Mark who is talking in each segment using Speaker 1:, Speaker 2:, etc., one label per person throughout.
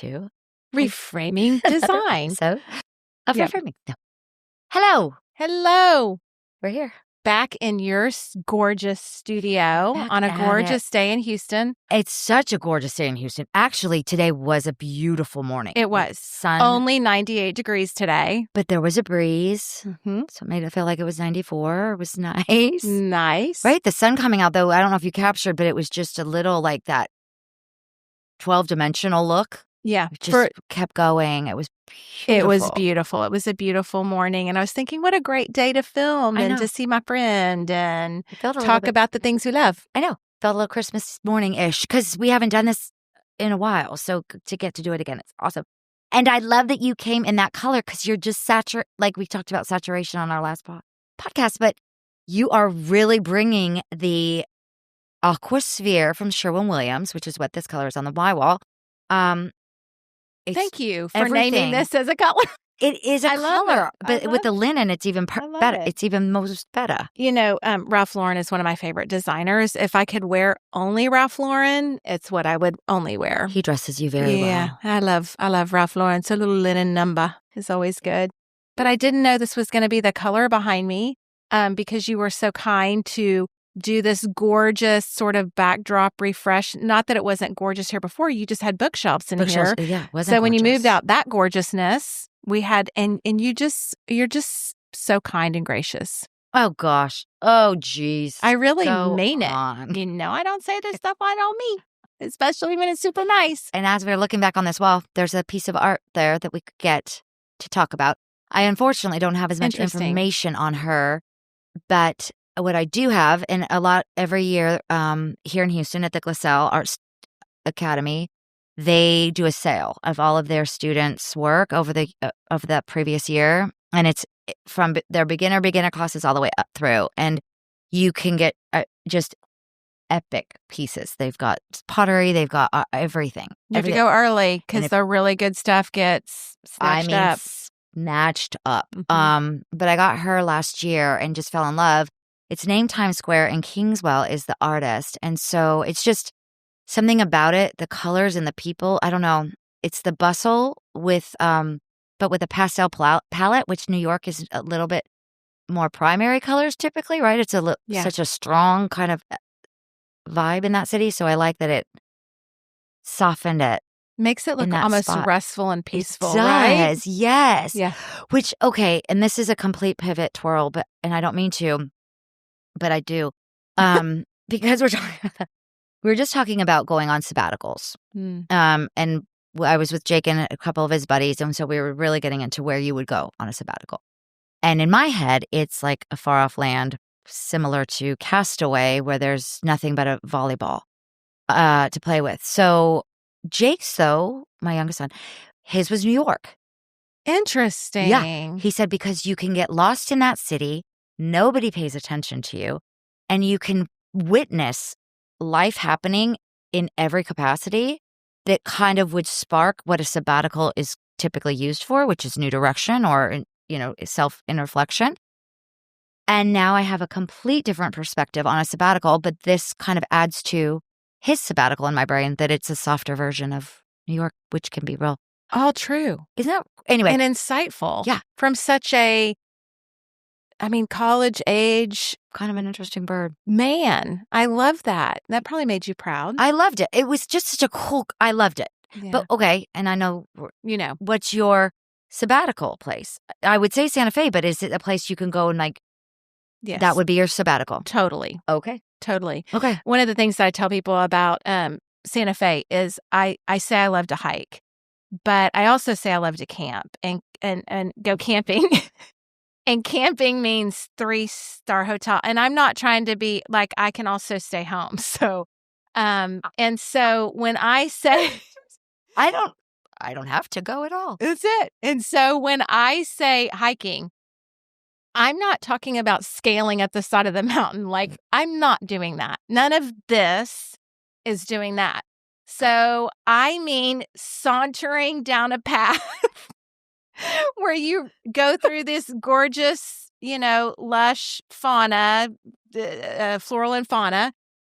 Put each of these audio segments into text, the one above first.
Speaker 1: to
Speaker 2: Reframing Design.
Speaker 1: So, of
Speaker 2: Yep.
Speaker 1: reframing. No. Hello.
Speaker 2: Hello.
Speaker 1: We're here.
Speaker 2: Back in your gorgeous studio
Speaker 1: Back
Speaker 2: on a
Speaker 1: at
Speaker 2: gorgeous day in Houston.
Speaker 1: It's such a gorgeous day in Houston. Actually, today was a beautiful morning.
Speaker 2: It was.
Speaker 1: Sun.
Speaker 2: Only 98 degrees today.
Speaker 1: But there was a breeze.
Speaker 2: Mm-hmm.
Speaker 1: So it made it feel like it was 94. It was nice.
Speaker 2: Nice.
Speaker 1: Right? The sun coming out, though, I don't know if you captured, but it was just a little like that 12-dimensional look.
Speaker 2: Yeah.
Speaker 1: It just kept going. It was beautiful.
Speaker 2: It was beautiful. It was a beautiful morning. And I was thinking, what a great day to film and to see my friend and talk about the things we love.
Speaker 1: I know. Felt a little Christmas morning-ish because we haven't done this in a while. So to get to do it again, it's awesome. And I love that you came in that color because you're just like we talked about saturation on our last podcast, but you are really bringing the Aquasphere from Sherwin-Williams, which is what this color is on the Y wall.
Speaker 2: Thank you for naming this as a color.
Speaker 1: It is a color, but with the linen, it's even better. It's even most better.
Speaker 2: You know, Ralph Lauren is one of my favorite designers. If I could wear only Ralph Lauren, it's what I would only wear.
Speaker 1: He dresses you very well.
Speaker 2: Yeah, I love Ralph Lauren. So a little linen number is always good. But I didn't know this was going to be the color behind me because you were so kind to do this gorgeous sort of backdrop refresh. Not that it wasn't gorgeous here before. You just had bookshelves in here.
Speaker 1: Yeah, it wasn't
Speaker 2: so when
Speaker 1: gorgeous.
Speaker 2: you moved out that gorgeousness, we had, and you're just so kind and gracious.
Speaker 1: Oh, gosh. Oh, geez.
Speaker 2: I really mean it. You know, I don't say this stuff I don't mean, especially when it's super nice.
Speaker 1: And as we're looking back on this wall, there's a piece of art there that we could get to talk about. I unfortunately don't have as much information on her, but what I do have, and a lot every year here in Houston at the Glassell Arts Academy, they do a sale of all of their students' work over that previous year, and it's from their beginner classes all the way up through, and you can get just epic pieces. They've got pottery, they've got everything.
Speaker 2: You have to go early because the really good stuff gets
Speaker 1: snatched up.
Speaker 2: Mm-hmm.
Speaker 1: But I got her last year and just fell in love. It's named Times Square, and Kingswell is the artist. And so it's just something about it, the colors and the people. I don't know. It's the bustle but with a pastel palette, which New York is a little bit more primary colors typically, right? It's such a strong kind of vibe in that city. So I like that it softened it.
Speaker 2: Makes it look almost restful and peaceful,
Speaker 1: it does,
Speaker 2: right?
Speaker 1: Yes.
Speaker 2: Yeah.
Speaker 1: Which, okay, and this is a complete pivot twirl, and I don't mean to, but I do. Because we're just talking about going on sabbaticals. And I was with Jake and a couple of his buddies, and so we were really getting into where you would go on a sabbatical. And in my head, it's like a far off land similar to Castaway, where there's nothing but a volleyball to play with. So Jake's, though, my youngest son, his was New York.
Speaker 2: Interesting.
Speaker 1: Yeah. He said because you can get lost in that city, nobody pays attention to you, and you can witness life happening in every capacity that kind of would spark what a sabbatical is typically used for, which is new direction or, self-reflection. And now I have a complete different perspective on a sabbatical, but this kind of adds to his sabbatical in my brain, that it's a softer version of New York, which can be real.
Speaker 2: All true.
Speaker 1: Isn't that? Anyway.
Speaker 2: And insightful.
Speaker 1: Yeah.
Speaker 2: From such college age.
Speaker 1: Kind of an interesting bird.
Speaker 2: Man, I love that. That probably made you proud.
Speaker 1: I loved it. It was just such I loved it.
Speaker 2: Yeah.
Speaker 1: But okay, and I know, what's your sabbatical place? I would say Santa Fe, but is it a place you can go and
Speaker 2: yes,
Speaker 1: that would be your sabbatical?
Speaker 2: Totally.
Speaker 1: Okay.
Speaker 2: Totally.
Speaker 1: Okay.
Speaker 2: One of the things that I tell people about Santa Fe is I say I love to hike, but I also say I love to camp and go camping. And camping means 3-star hotel. And I'm not trying to be I can also stay home. So, and so when I say,
Speaker 1: I don't have to go at all.
Speaker 2: That's it. And so when I say hiking, I'm not talking about scaling up the side of the mountain. I'm not doing that. None of this is doing that. So I mean, sauntering down a path where you go through this gorgeous, lush fauna, floral and fauna,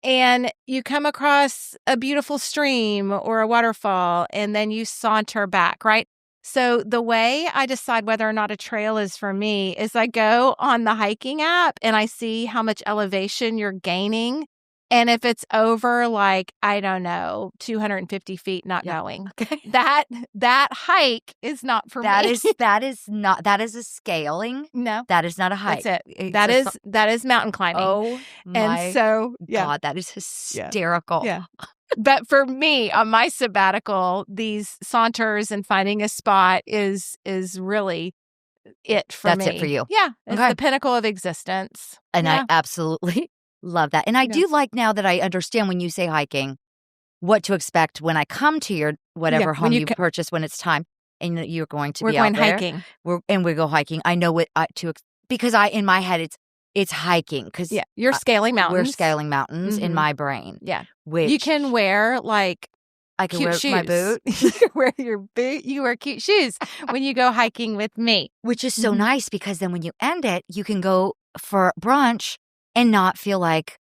Speaker 2: and you come across a beautiful stream or a waterfall, and then you saunter back, right? So the way I decide whether or not a trail is for me is I go on the hiking app and I see how much elevation you're gaining. And if it's over, like, I don't know, 250 feet, not going.
Speaker 1: Okay.
Speaker 2: That hike is not for me.
Speaker 1: That is a scaling.
Speaker 2: No.
Speaker 1: That is not a hike.
Speaker 2: That's it. That is mountain climbing.
Speaker 1: Oh my God, that is hysterical.
Speaker 2: Yeah. But for me, on my sabbatical, these saunters and finding a spot is really it for me.
Speaker 1: That's it for you.
Speaker 2: Yeah. It's the pinnacle of existence.
Speaker 1: And I absolutely love that. And I do like, now that I understand when you say hiking, what to expect when I come to your whatever home you purchase when it's time, and you're going to be out there.
Speaker 2: Hiking.
Speaker 1: We go hiking. I know what because in my head it's hiking, because
Speaker 2: you're scaling mountains.
Speaker 1: We're scaling mountains in my brain.
Speaker 2: Yeah,
Speaker 1: which
Speaker 2: you can wear like
Speaker 1: I can wear
Speaker 2: shoes.
Speaker 1: my boot.
Speaker 2: You wear your boot. You wear cute shoes when you go hiking with me,
Speaker 1: which is so nice, because then when you end it, you can go for brunch and not feel like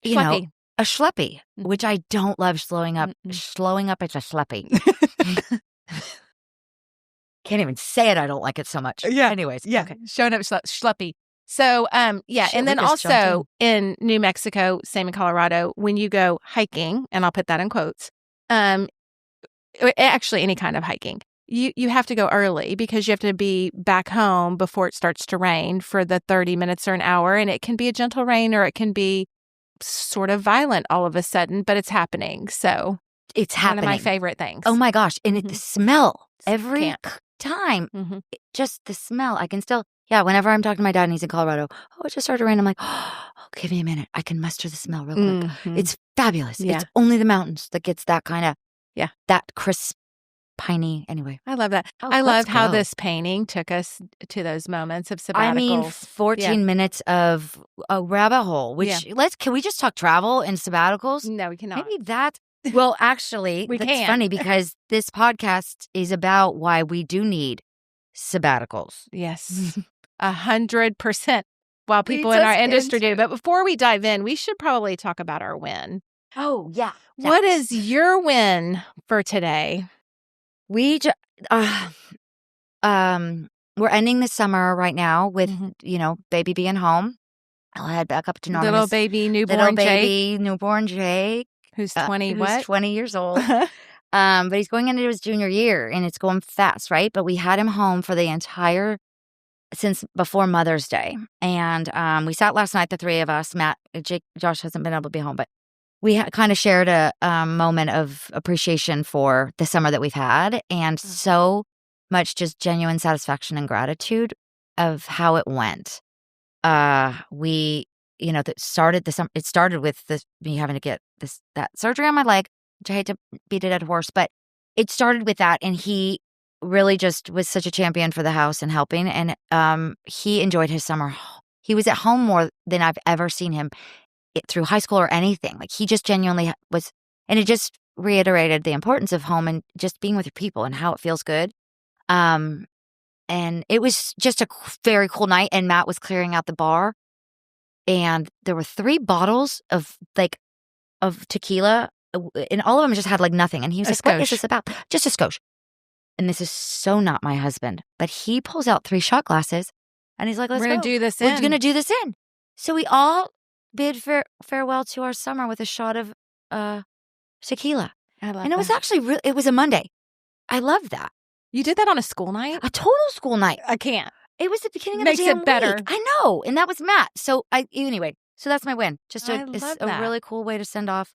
Speaker 1: a schleppy, which I don't love. Slowing up is a schleppy. Can't even say it. I don't like it so much.
Speaker 2: Yeah.
Speaker 1: Anyways.
Speaker 2: Yeah.
Speaker 1: Okay.
Speaker 2: Showing up schleppy. So, and then also in New Mexico, same in Colorado, when you go hiking, and I'll put that in quotes, actually any kind of hiking, you have to go early, because you have to be back home before it starts to rain for the 30 minutes or an hour. And it can be a gentle rain, or it can be sort of violent all of a sudden, but it's happening. So
Speaker 1: it's happening.
Speaker 2: One of my favorite things.
Speaker 1: Oh my gosh. And the smell every time, just the smell. I can still, whenever I'm talking to my dad and he's in Colorado, it just started raining. I'm like, give me a minute. I can muster the smell real quick. It's fabulous. Yeah. It's only the mountains that gets that kind of, that crisp, piney. Anyway.
Speaker 2: I love that. I loved how this painting took us to those moments of sabbaticals.
Speaker 1: I mean, 14 minutes of a rabbit hole, which can we just talk travel and sabbaticals?
Speaker 2: No, we cannot.
Speaker 1: Maybe that's, well, actually, that's funny, because this podcast is about why we do need sabbaticals.
Speaker 2: Yes. 100%. While people in our industry do. But before we dive in, we should probably talk about our win.
Speaker 1: Oh, yeah.
Speaker 2: What is your win for today?
Speaker 1: We're ending the summer right now with, baby being home. I'll head back up to normal.
Speaker 2: Little baby
Speaker 1: newborn Jake.
Speaker 2: Who's 20
Speaker 1: who's 20 years old. But he's going into his junior year, and it's going fast, right? But we had him home for the entire, since before Mother's Day. And we sat last night, the three of us, Matt, Jake, Josh hasn't been able to be home, but we kind of shared a moment of appreciation for the summer that we've had, and so much just genuine satisfaction and gratitude of how it went. It started with me having to get that surgery on my leg, which I hate to beat a dead horse, but it started with that, and he really just was such a champion for the house and helping, and he enjoyed his summer. He was at home more than I've ever seen him through high school or anything. Like, he just genuinely was, and it just reiterated the importance of home and just being with your people and how it feels good. And it was just a very cool night, and Matt was clearing out the bar, and there were 3 bottles of tequila, and all of them just had nothing. And he was like, "What is this about?" Just a skosh. And this is so not my husband, but he pulls out 3 shot glasses, and he's like, "Let's go.
Speaker 2: We're going
Speaker 1: to do this in." So we all bid farewell to our summer with a shot of tequila. And it was actually it was a Monday. I love that.
Speaker 2: You did that on a school night?
Speaker 1: A total school night.
Speaker 2: I can't.
Speaker 1: It was the beginning of
Speaker 2: Makes
Speaker 1: the damn
Speaker 2: it better.
Speaker 1: week. I know. And that was Matt. So anyway, so that's my win. Just
Speaker 2: I
Speaker 1: a
Speaker 2: love that.
Speaker 1: really cool way to send off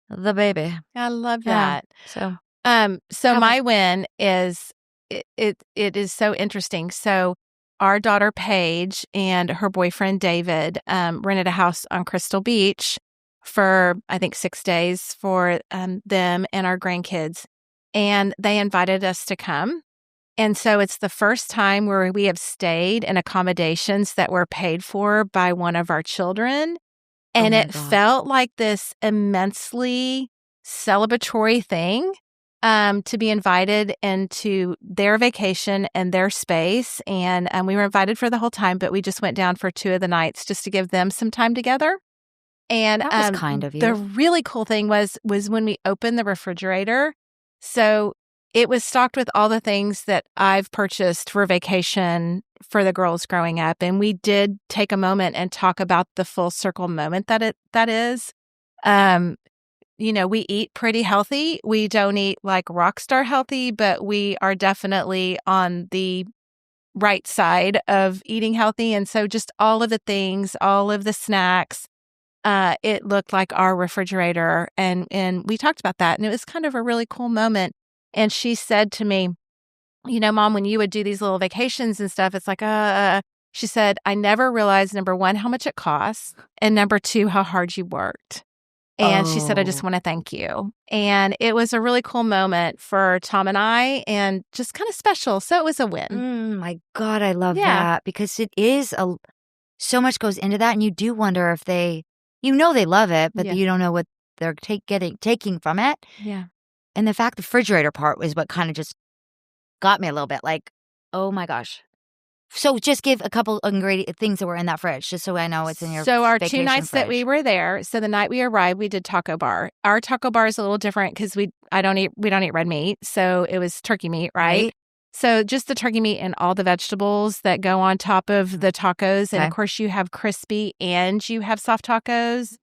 Speaker 1: the baby.
Speaker 2: I love that.
Speaker 1: So
Speaker 2: my win is it is so interesting. So our daughter Paige and her boyfriend David rented a house on Crystal Beach for, I think, 6 days for them and our grandkids. And they invited us to come. And so it's the first time where we have stayed in accommodations that were paid for by one of our children. And it felt like this immensely celebratory thing to be invited into their vacation and their space. And we were invited for the whole time, but we just went down for 2 of the nights just to give them some time together. And
Speaker 1: that was kind of you.
Speaker 2: The really cool thing was when we opened the refrigerator. So it was stocked with all the things that I've purchased for vacation for the girls growing up. And we did take a moment and talk about the full circle moment that is. We eat pretty healthy. We don't eat like rock star healthy, but we are definitely on the right side of eating healthy. And so just all of the things, all of the snacks, it looked like our refrigerator. And we talked about that. And it was kind of a really cool moment. And she said to me, Mom, when you would do these little vacations and stuff, it's like, she said, I never realized, number one, how much it costs. And number two, how hard you worked. And she said, I just want to thank you. And it was a really cool moment for Tom and I, and just kind of special. So it was a win.
Speaker 1: My God, I love that, because it is so much goes into that. And you do wonder if they love it, but you don't know what they're taking from it.
Speaker 2: Yeah.
Speaker 1: And the fact the refrigerator part was what kind of just got me a little bit like, oh my gosh. So just give a couple ingredient things that were in that fridge, just so I know it's in your.
Speaker 2: So our 2 nights
Speaker 1: fridge.
Speaker 2: that we were there. So the night we arrived, we did taco bar. Our taco bar is a little different because we don't eat red meat, so it was turkey meat, right? So just the turkey meat and all the vegetables that go on top of the tacos, and of course you have crispy and you have soft tacos,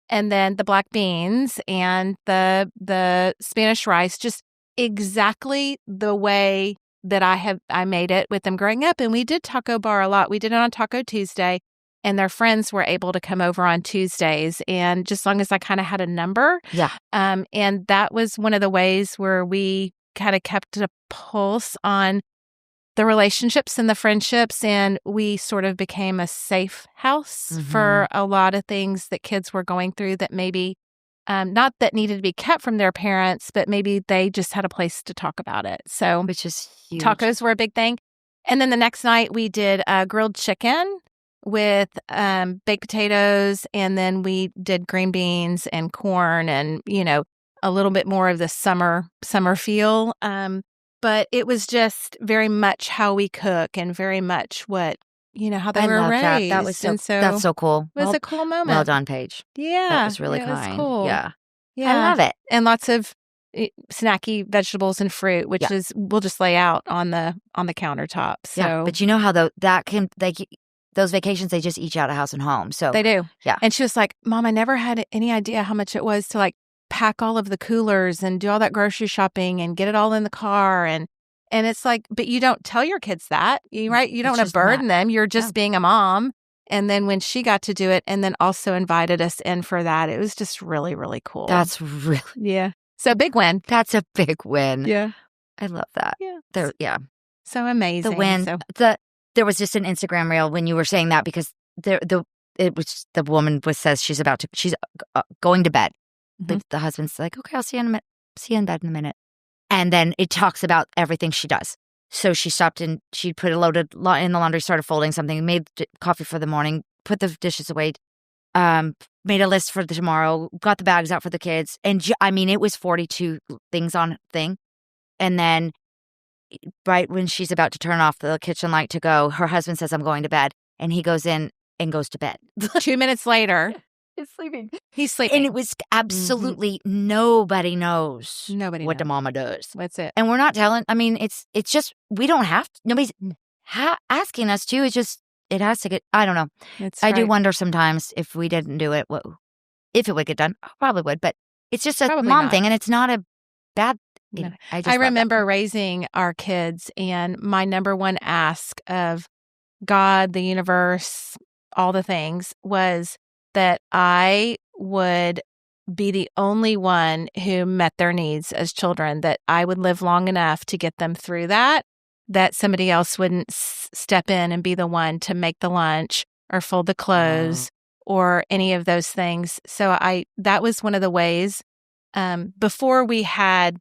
Speaker 2: and then the black beans and the Spanish rice, just exactly the way that I made it with them growing up. And we did taco bar a lot. We did it on Taco Tuesday, and their friends were able to come over on Tuesdays. And just as long as I kind of had a number.
Speaker 1: Yeah.
Speaker 2: And that was one of the ways where we kind of kept a pulse on the relationships and the friendships. And we sort of became a safe house for a lot of things that kids were going through that maybe not that needed to be kept from their parents, but maybe they just had a place to talk about it. So,
Speaker 1: which is huge.
Speaker 2: Tacos were a big thing. And then the next night we did grilled chicken with baked potatoes, and then we did green beans and corn, and a little bit more of the summer feel. But it was just very much how we cook, and very much what how they were raised.
Speaker 1: That was that's so cool.
Speaker 2: It was a cool moment.
Speaker 1: Well done, Paige.
Speaker 2: Yeah.
Speaker 1: That was really kind.
Speaker 2: Was cool.
Speaker 1: Yeah.
Speaker 2: Yeah.
Speaker 1: I love it.
Speaker 2: And lots of snacky vegetables and fruit, which is we'll just lay out on the countertop. So
Speaker 1: yeah. But how those vacations, they just eat you out of house and home. So
Speaker 2: they do.
Speaker 1: Yeah.
Speaker 2: And she was like, Mom, I never had any idea how much it was to like pack all of the coolers and do all that grocery shopping and get it all in the car. And it's like, but you don't tell your kids that, right? You don't want to burden them. You're just being a mom. And then when she got to do it, and then also invited us in for that, it was just really, really cool.
Speaker 1: That's really.
Speaker 2: Yeah. So big win.
Speaker 1: That's a big win.
Speaker 2: Yeah.
Speaker 1: I love that.
Speaker 2: Yeah. So amazing.
Speaker 1: The win. There was just an Instagram reel when you were saying that, because the woman says she's going to bed. The husband's like, okay, I'll see you in a minute. See you in bed in a minute. And then it talks about everything she does. So she stopped and she put a loaded in the laundry, started folding something, made coffee for the morning, put the dishes away, made a list for tomorrow, got the bags out for the kids. And it was 42 things on thing. And then right when she's about to turn off the kitchen light to go, her husband says, I'm going to bed. And he goes in and goes to bed.
Speaker 2: 2 minutes later.
Speaker 1: He's sleeping.
Speaker 2: He's sleeping.
Speaker 1: And it was absolutely nobody knows
Speaker 2: what
Speaker 1: the mama does.
Speaker 2: That's it.
Speaker 1: And we're not telling. It's just, we don't have to. Nobody's asking us to. It's just, it has to get, I don't know. I do wonder sometimes if we didn't do it, if it would get done. I probably would. But it's just a mom thing, and it's not a bad thing.
Speaker 2: No. I remember raising our kids, and my number one ask of God, the universe, all the things was that I would be the only one who met their needs as children, that I would live long enough to get them through that somebody else wouldn't step in and be the one to make the lunch or fold the clothes or any of those things. So that was one of the ways, before we had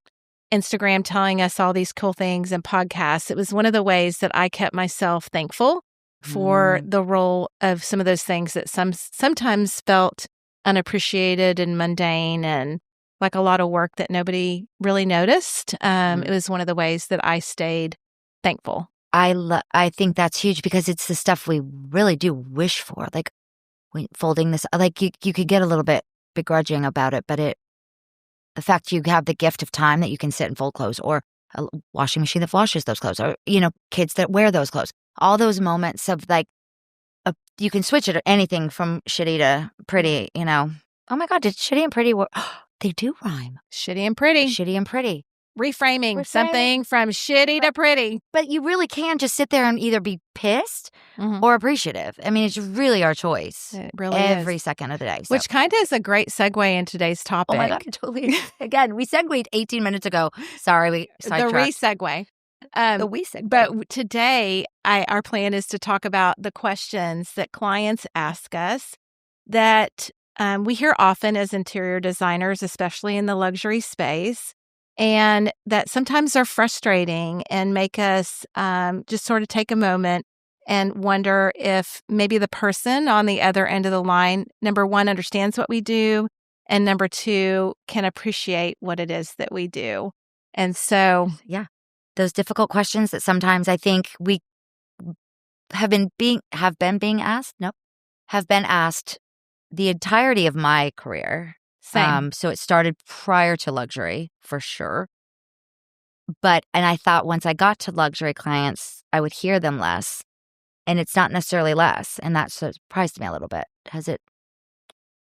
Speaker 2: Instagram telling us all these cool things and podcasts, it was one of the ways that I kept myself thankful for the role of some of those things that sometimes felt unappreciated and mundane and like a lot of work that nobody really noticed. It was one of the ways that I stayed thankful.
Speaker 1: I think that's huge, because it's the stuff we really do wish for. Like, folding this, like you could get a little bit begrudging about it, but the fact you have the gift of time that you can sit and fold clothes, or a washing machine that washes those clothes, or, kids that wear those clothes, all those moments of like, you can switch it anything from shitty to pretty, Oh my God, did shitty and pretty work? They do rhyme.
Speaker 2: Shitty and pretty.
Speaker 1: Shitty and pretty.
Speaker 2: Reframing something from shitty to pretty.
Speaker 1: But you really can just sit there and either be pissed or appreciative. I mean, it's really our choice.
Speaker 2: It really
Speaker 1: every
Speaker 2: is.
Speaker 1: second of the day.
Speaker 2: Which kind of is a great segue in today's topic.
Speaker 1: Oh my God, totally. Again, we segued 18 minutes ago. Sorry, we sidetracked.
Speaker 2: The re-segue.
Speaker 1: The we segue.
Speaker 2: But today, our plan is to talk about the questions that clients ask us that we hear often as interior designers, especially in the luxury space, and that sometimes are frustrating and make us just sort of take a moment and wonder if maybe the person on the other end of the line, number one, understands what we do, and number two, can appreciate what it is that we do. And so,
Speaker 1: yeah, those difficult questions that sometimes I think we have been asked the entirety of my career.
Speaker 2: Same.
Speaker 1: So it started prior to luxury, for sure. And I thought once I got to luxury clients, I would hear them less. And it's not necessarily less. And that surprised me a little bit.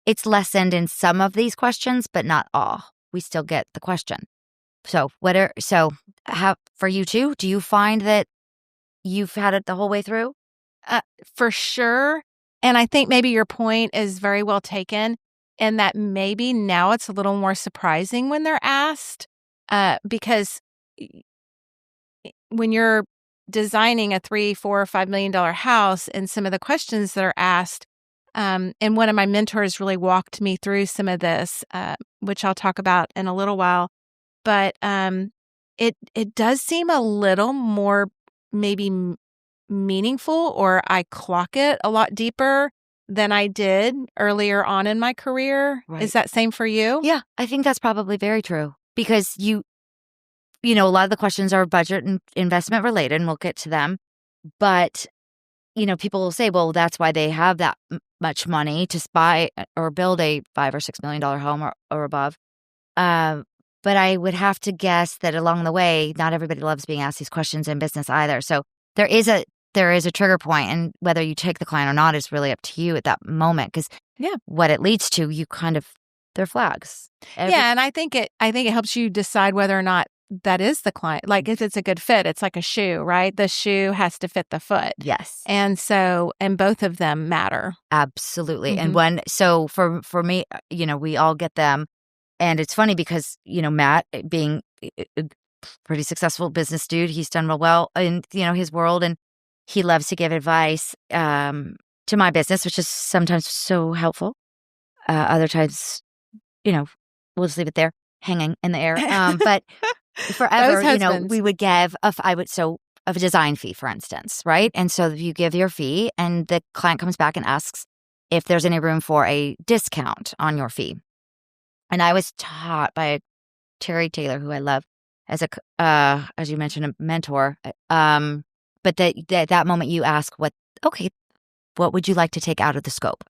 Speaker 1: It's lessened in some of these questions, but not all. We still get the question. So for you too, do you find that you've had it the whole way through?
Speaker 2: For sure. And I think maybe your point is very well taken, and that maybe now it's a little more surprising when they're asked, because when you're designing a $3, $4, or $5 million house, and some of the questions that are asked, and one of my mentors really walked me through some of this, which I'll talk about in a little while. But it does seem a little more maybe meaningful, or I clock it a lot deeper than I did earlier on in my career. Right. Is that same for you?
Speaker 1: Yeah, I think that's probably very true, because a lot of the questions are budget and investment related, and we'll get to them. But, people will say, well, that's why they have that much money to buy or build a $5 or $6 million home or above. But I would have to guess that along the way, not everybody loves being asked these questions in business either. So there is a trigger point, and whether you take the client or not is really up to you at that moment. Because what it leads to, they're flags.
Speaker 2: And I think it helps you decide whether or not that is the client. Like if it's a good fit, it's like a shoe, right? The shoe has to fit the foot.
Speaker 1: Yes.
Speaker 2: And both of them matter.
Speaker 1: Absolutely. And so for me, we all get them. And it's funny because, Matt, being a pretty successful business dude, he's done real well in, his world, and he loves to give advice to my business, which is sometimes so helpful. Other times, we'll just leave it there, hanging in the air. But forever, we would give a design fee, for instance, right? And so you give your fee, and the client comes back and asks if there's any room for a discount on your fee. And I was taught by Terry Taylor, who I love, as you mentioned, a mentor. But that moment you ask, what would you like to take out of the scope?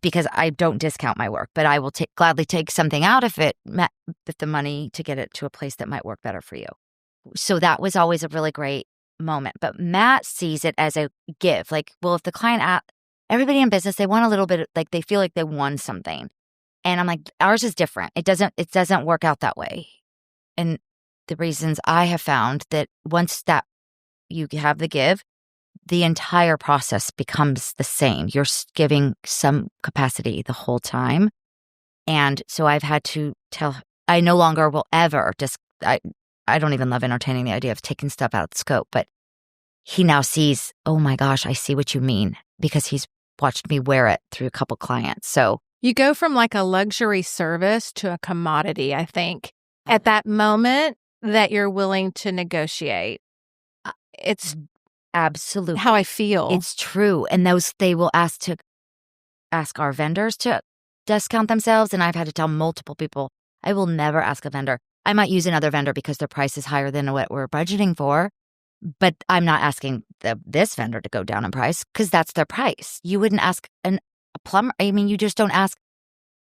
Speaker 1: Because I don't discount my work, but I will gladly take something out if the money to get it to a place that might work better for you. So that was always a really great moment. But Matt sees it as a give. Like, well, if the client, everybody in business, they want a little bit, like they feel like they won something. And I'm like, ours is different. It doesn't work out that way. And the reasons I have found that once that you have the give, the entire process becomes the same. You're giving some capacity the whole time. And so I've had to I no longer will ever I don't even love entertaining the idea of taking stuff out of the scope, but he now sees, oh my gosh, I see what you mean, because he's watched me wear it through a couple clients. So
Speaker 2: you go from like a luxury service to a commodity, I think, at that moment that you're willing to negotiate. It's
Speaker 1: absolutely
Speaker 2: how I feel.
Speaker 1: It's true. And they will ask our vendors to discount themselves. And I've had to tell multiple people, I will never ask a vendor. I might use another vendor because their price is higher than what we're budgeting for. But I'm not asking this vendor to go down in price because that's their price. You wouldn't ask a plumber. I mean, you just don't ask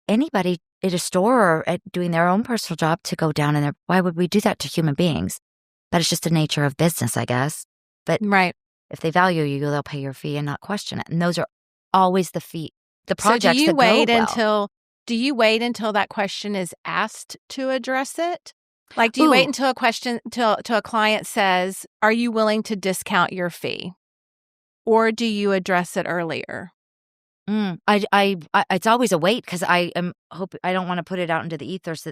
Speaker 1: anybody at a store or at doing their own personal job to go down in there. Why would we do that to human beings? But it's just the nature of business, I guess. But
Speaker 2: right.
Speaker 1: if they value you, they'll pay your fee and not question it. And those are always the fee, the projects
Speaker 2: so do you
Speaker 1: that
Speaker 2: wait
Speaker 1: go well.
Speaker 2: Do you wait until that question is asked to address it? Like, do you wait until a client says, "Are you willing to discount your fee?" Or do you address it earlier?
Speaker 1: It's always a wait because I don't want to put it out into the ethers.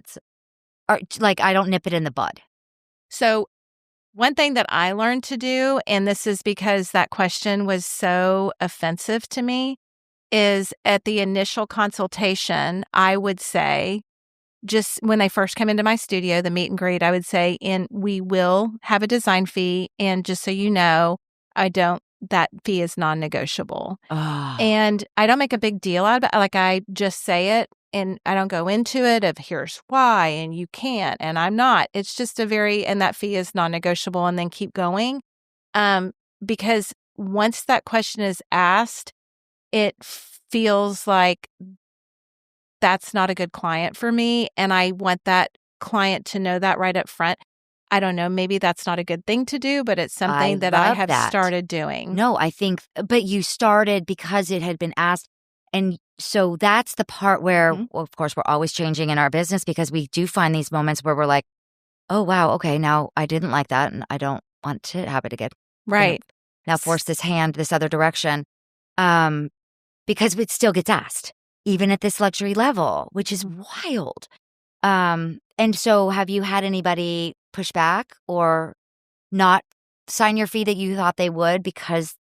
Speaker 1: I don't nip it in the bud.
Speaker 2: So one thing that I learned to do, and this is because that question was so offensive to me, is at the initial consultation, I would say, just when they first come into my studio, the meet and greet, I would say, and we will have a design fee. And just so you know, that fee is non-negotiable.
Speaker 1: Oh.
Speaker 2: And I don't make a big deal out of it. Like, I just say it and I don't go into it of here's why and you can't and I'm not. It's just and that fee is non-negotiable, and then keep going. Because once that question is asked, it feels like that's not a good client for me. And I want that client to know that right up front. I don't know, maybe that's not a good thing to do, but it's something that I have started doing.
Speaker 1: No, I think, but you started because it had been asked. And so that's the part where, well, of course, we're always changing in our business because we do find these moments where we're like, oh, wow, okay, now I didn't like that and I don't want to have it again.
Speaker 2: Right.
Speaker 1: Now force this other direction. Because it still gets asked, even at this luxury level, which is wild. And so have you had anybody push back or not sign your fee that you thought they would because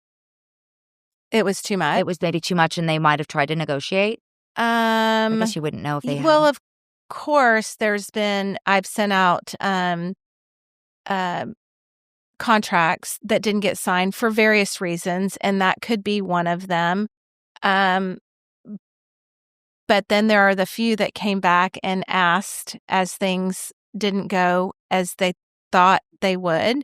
Speaker 2: it was too much?
Speaker 1: It was maybe too much and they might have tried to negotiate? I guess you wouldn't know if they had.
Speaker 2: Well, of course, I've sent out contracts that didn't get signed for various reasons, and that could be one of them. But then there are the few that came back and asked, as things didn't go as they thought they would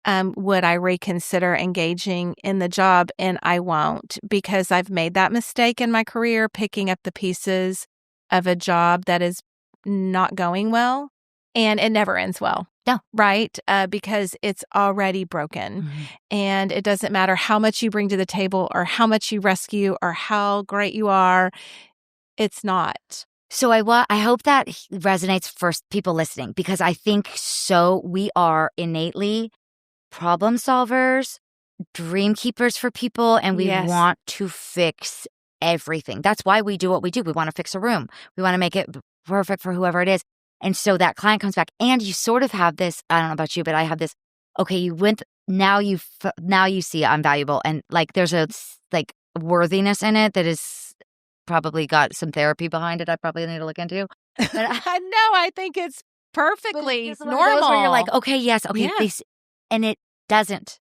Speaker 2: I reconsider engaging in the job? And I won't, because I've made that mistake in my career, picking up the pieces of a job that is not going well, and it never ends well.
Speaker 1: No.
Speaker 2: Right? Because it's already broken. And it doesn't matter how much you bring to the table or how much you rescue or how great you are. It's not.
Speaker 1: So I hope that resonates for people listening, because I think we are innately problem solvers, dream keepers for people, and we want to fix everything. That's why we do what we do. We want to fix a room. We want to make it perfect for whoever it is. And so that client comes back and you sort of have this, I don't know about you, but I have this, okay, you went, now you see I'm valuable. And like, there's a like worthiness in it that is probably got some therapy behind it. I probably need to look into. But
Speaker 2: no, I think it's perfectly normal.
Speaker 1: Where you're like, okay, yes, okay, and it doesn't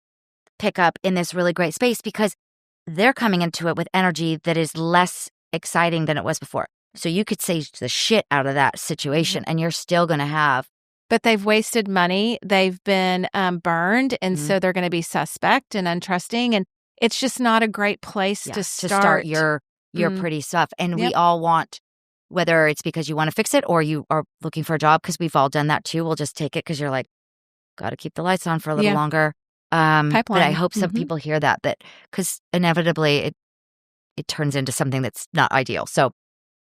Speaker 1: pick up in this really great space because they're coming into it with energy that is less exciting than it was before. So you could say the shit out of that situation and you're still going to have.
Speaker 2: But they've wasted money. They've been burned. And so they're going to be suspect and untrusting. And it's just not a great place to start
Speaker 1: your pretty stuff. And we all want, whether it's because you want to fix it or you are looking for a job, because we've all done that too. We'll just take it because you're like, got to keep the lights on for a little longer.
Speaker 2: Pipeline.
Speaker 1: But I hope some people hear that because inevitably it turns into something that's not ideal. So,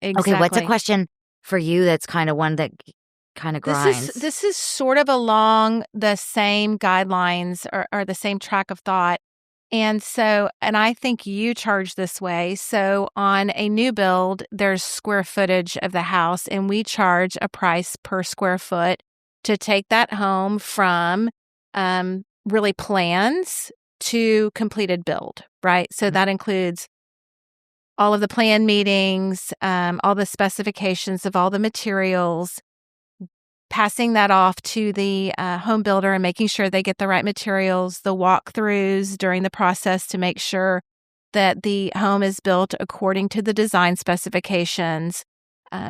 Speaker 1: okay, what's a question for you that's kind of one that kind of grinds?
Speaker 2: This is sort of along the same guidelines or the same track of thought. And I think you charge this way. So on a new build, there's square footage of the house, and we charge a price per square foot to take that home from really plans to completed build, right? So that includes all of the plan meetings, all the specifications of all the materials, passing that off to the home builder and making sure they get the right materials, the walkthroughs during the process to make sure that the home is built according to the design specifications,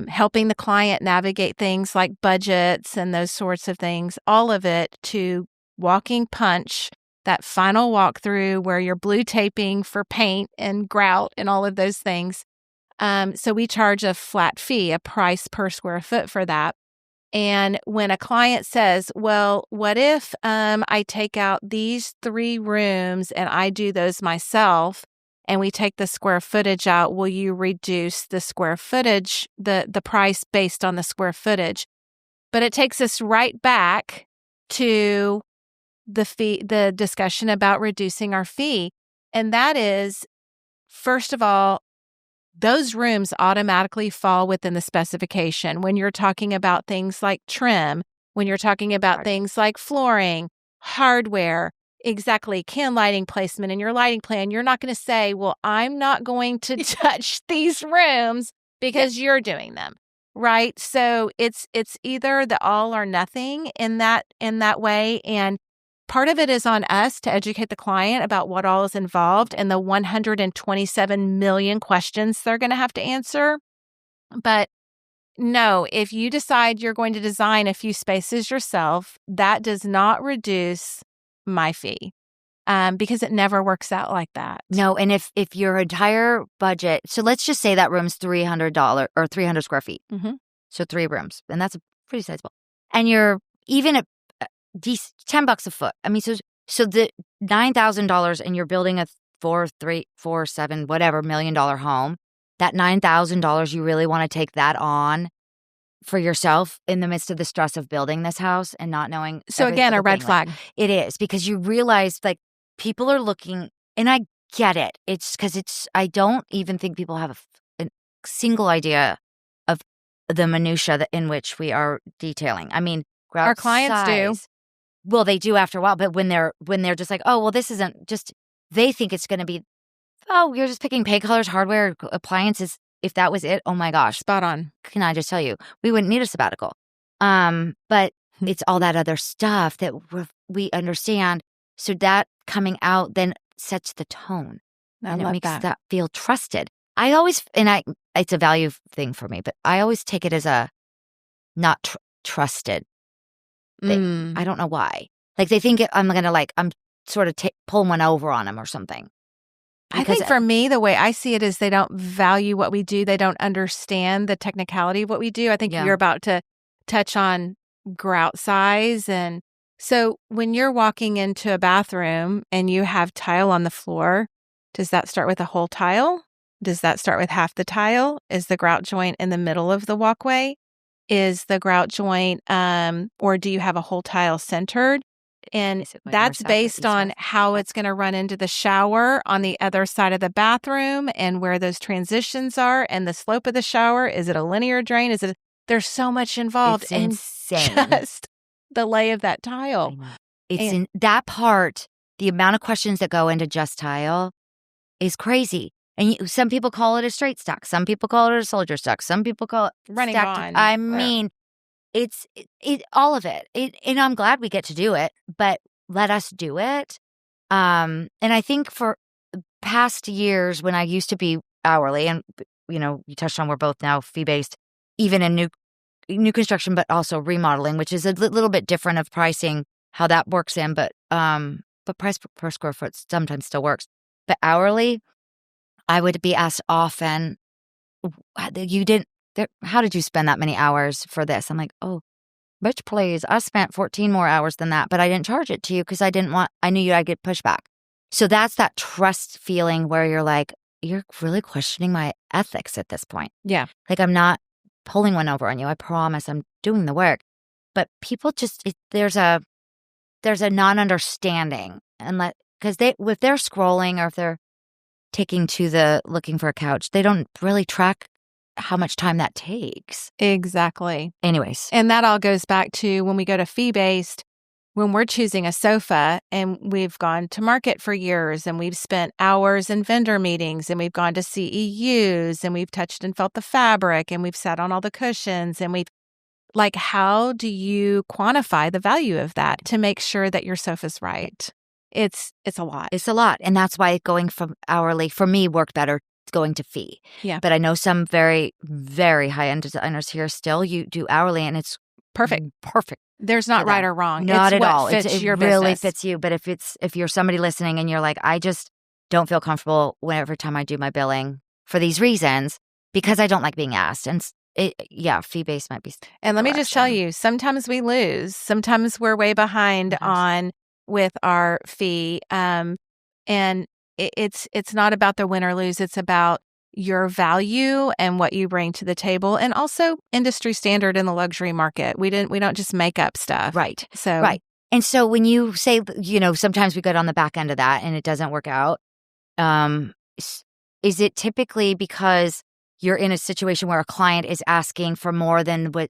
Speaker 2: helping the client navigate things like budgets and those sorts of things, all of it to walking punch, that final walkthrough where you're blue taping for paint and grout and all of those things. So we charge a flat fee, a price per square foot for that. And when a client says, well, what if I take out these 3 rooms and I do those myself and we take the square footage out, will you reduce the square footage, the price based on the square footage? But it takes us right back to the discussion about reducing our fee. And that is, first of all, those rooms automatically fall within the specification. When you're talking about things like trim, when you're talking about things like flooring, hardware, exactly, can lighting placement in your lighting plan, you're not going to say, well, I'm not going to touch these rooms because you're doing them, right? So it's either the all or nothing in that way. And part of it is on us to educate the client about what all is involved and the 127 million questions they're going to have to answer. But no, if you decide you're going to design a few spaces yourself, that does not reduce my fee because it never works out like that.
Speaker 1: No, and if your entire budget, so let's just say that room's $300 or 300 square feet.
Speaker 2: Mm-hmm.
Speaker 1: So 3 rooms, and that's pretty sizable. And you're even at $10 a foot. I mean, so the $9,000 and you're building a $4.7 whatever $1 million home. That $9,000, you really want to take that on for yourself in the midst of the stress of building this house and not knowing.
Speaker 2: So again, a red flag.
Speaker 1: It is, because you realize like people are looking, and I get it. It's because I don't even think people have a single idea of the minutia in which we are detailing. I mean,
Speaker 2: our clients do.
Speaker 1: Well, they do after a while, but when they're just like, oh, well, this isn't just, they think it's going to be, oh, you're just picking paint colors, hardware, appliances. If that was it, oh my gosh.
Speaker 2: Spot on.
Speaker 1: Can I just tell you, we wouldn't need a sabbatical. But it's all that other stuff that we understand. So that coming out then sets the tone. And it makes that feel trusted. I always, it's a value thing for me, but I always take it as a not trusted thing. I don't know why. Like they think I'm going to I'm sort of pull one over on them or something.
Speaker 2: I think for me, the way I see it is they don't value what we do. They don't understand the technicality of what we do. I think you're about to touch on grout size. And so when you're walking into a bathroom and you have tile on the floor, does that start with a whole tile? Does that start with half the tile? Is the grout joint in the middle of the walkway? Is the grout joint, or do you have a whole tile centered? And that's based on how it's going to run into the shower on the other side of the bathroom and where those transitions are and the slope of the shower. Is it a linear drain? There's so much involved in
Speaker 1: insane.
Speaker 2: Just the lay of that tile.
Speaker 1: In that part, the amount of questions that go into just tile is crazy. And some people call it a straight stack. Some people call it a soldier stack. Some people call it
Speaker 2: running
Speaker 1: stacked.
Speaker 2: on.
Speaker 1: I mean, it's all of it. And I'm glad we get to do it, but let us do it. And I think for past years when I used to be hourly, and you touched on we're both now fee-based, even in new construction, but also remodeling, which is a little bit different of pricing, how that works in, but price per square foot sometimes still works. But hourly, I would be asked often, how did you spend that many hours for this? I'm like, oh, bitch, please. I spent 14 more hours than that, but I didn't charge it to you because I knew I'd get pushback. So that's that trust feeling where you're like, you're really questioning my ethics at this point.
Speaker 2: Yeah.
Speaker 1: Like I'm not pulling one over on you. I promise I'm doing the work. But people there's a non-understanding, and because if they're scrolling or if they're taking to the looking for a couch, they don't really track how much time that takes.
Speaker 2: Exactly.
Speaker 1: Anyways.
Speaker 2: And that all goes back to when we go to fee-based, when we're choosing a sofa and we've gone to market for years and we've spent hours in vendor meetings and we've gone to CEUs and we've touched and felt the fabric and we've sat on all the cushions and how do you quantify the value of that to make sure that your sofa's right? It's a lot.
Speaker 1: It's a lot. And that's why going from hourly, for me, worked better going to fee.
Speaker 2: Yeah.
Speaker 1: But I know some very, very high-end designers here still, you do hourly and it's
Speaker 2: perfect. There's not right or wrong.
Speaker 1: Not at all.
Speaker 2: It
Speaker 1: really
Speaker 2: business.
Speaker 1: Fits you. But if you're somebody listening and you're like, I just don't feel comfortable every time I do my billing for these reasons, because I don't like being asked. And fee-based might be.
Speaker 2: And let me just tell you, sometimes we lose. Sometimes we're way behind with our fee. And it's not about the win or lose. It's about your value and what you bring to the table, and also industry standard in the luxury market. We don't just make up stuff.
Speaker 1: Right.
Speaker 2: So
Speaker 1: right. And so when you say, sometimes we get on the back end of that and it doesn't work out, is it typically because you're in a situation where a client is asking for more than what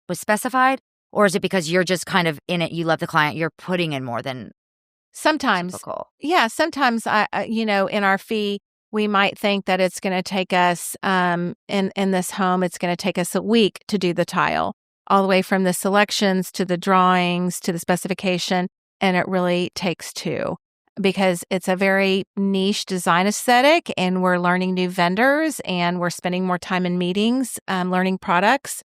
Speaker 1: was specified? Or is it because you're just kind of in it, you love the client, you're putting in more than
Speaker 2: sometimes
Speaker 1: typical?
Speaker 2: Yeah, sometimes in our fee, we might think that it's going to take us in this home, it's going to take us a week to do the tile, all the way from the selections to the drawings to the specification, and it really takes 2 because it's a very niche design aesthetic, and we're learning new vendors, and we're spending more time in meetings, learning products.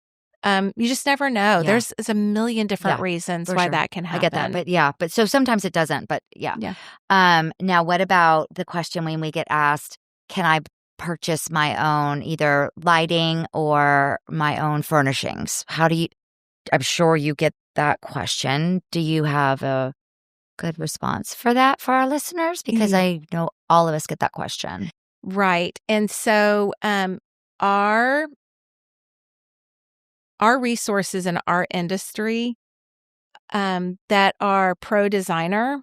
Speaker 2: You just never know.
Speaker 1: Yeah.
Speaker 2: There's a million different reasons why that can happen.
Speaker 1: I get that, but so sometimes it doesn't, but yeah. Now what about the question when we get asked, can I purchase my own either lighting or my own furnishings? I'm sure you get that question. Do you have a good response for that for our listeners? Because I know all of us get that question.
Speaker 2: Right. And so our resources in our industry that are pro designer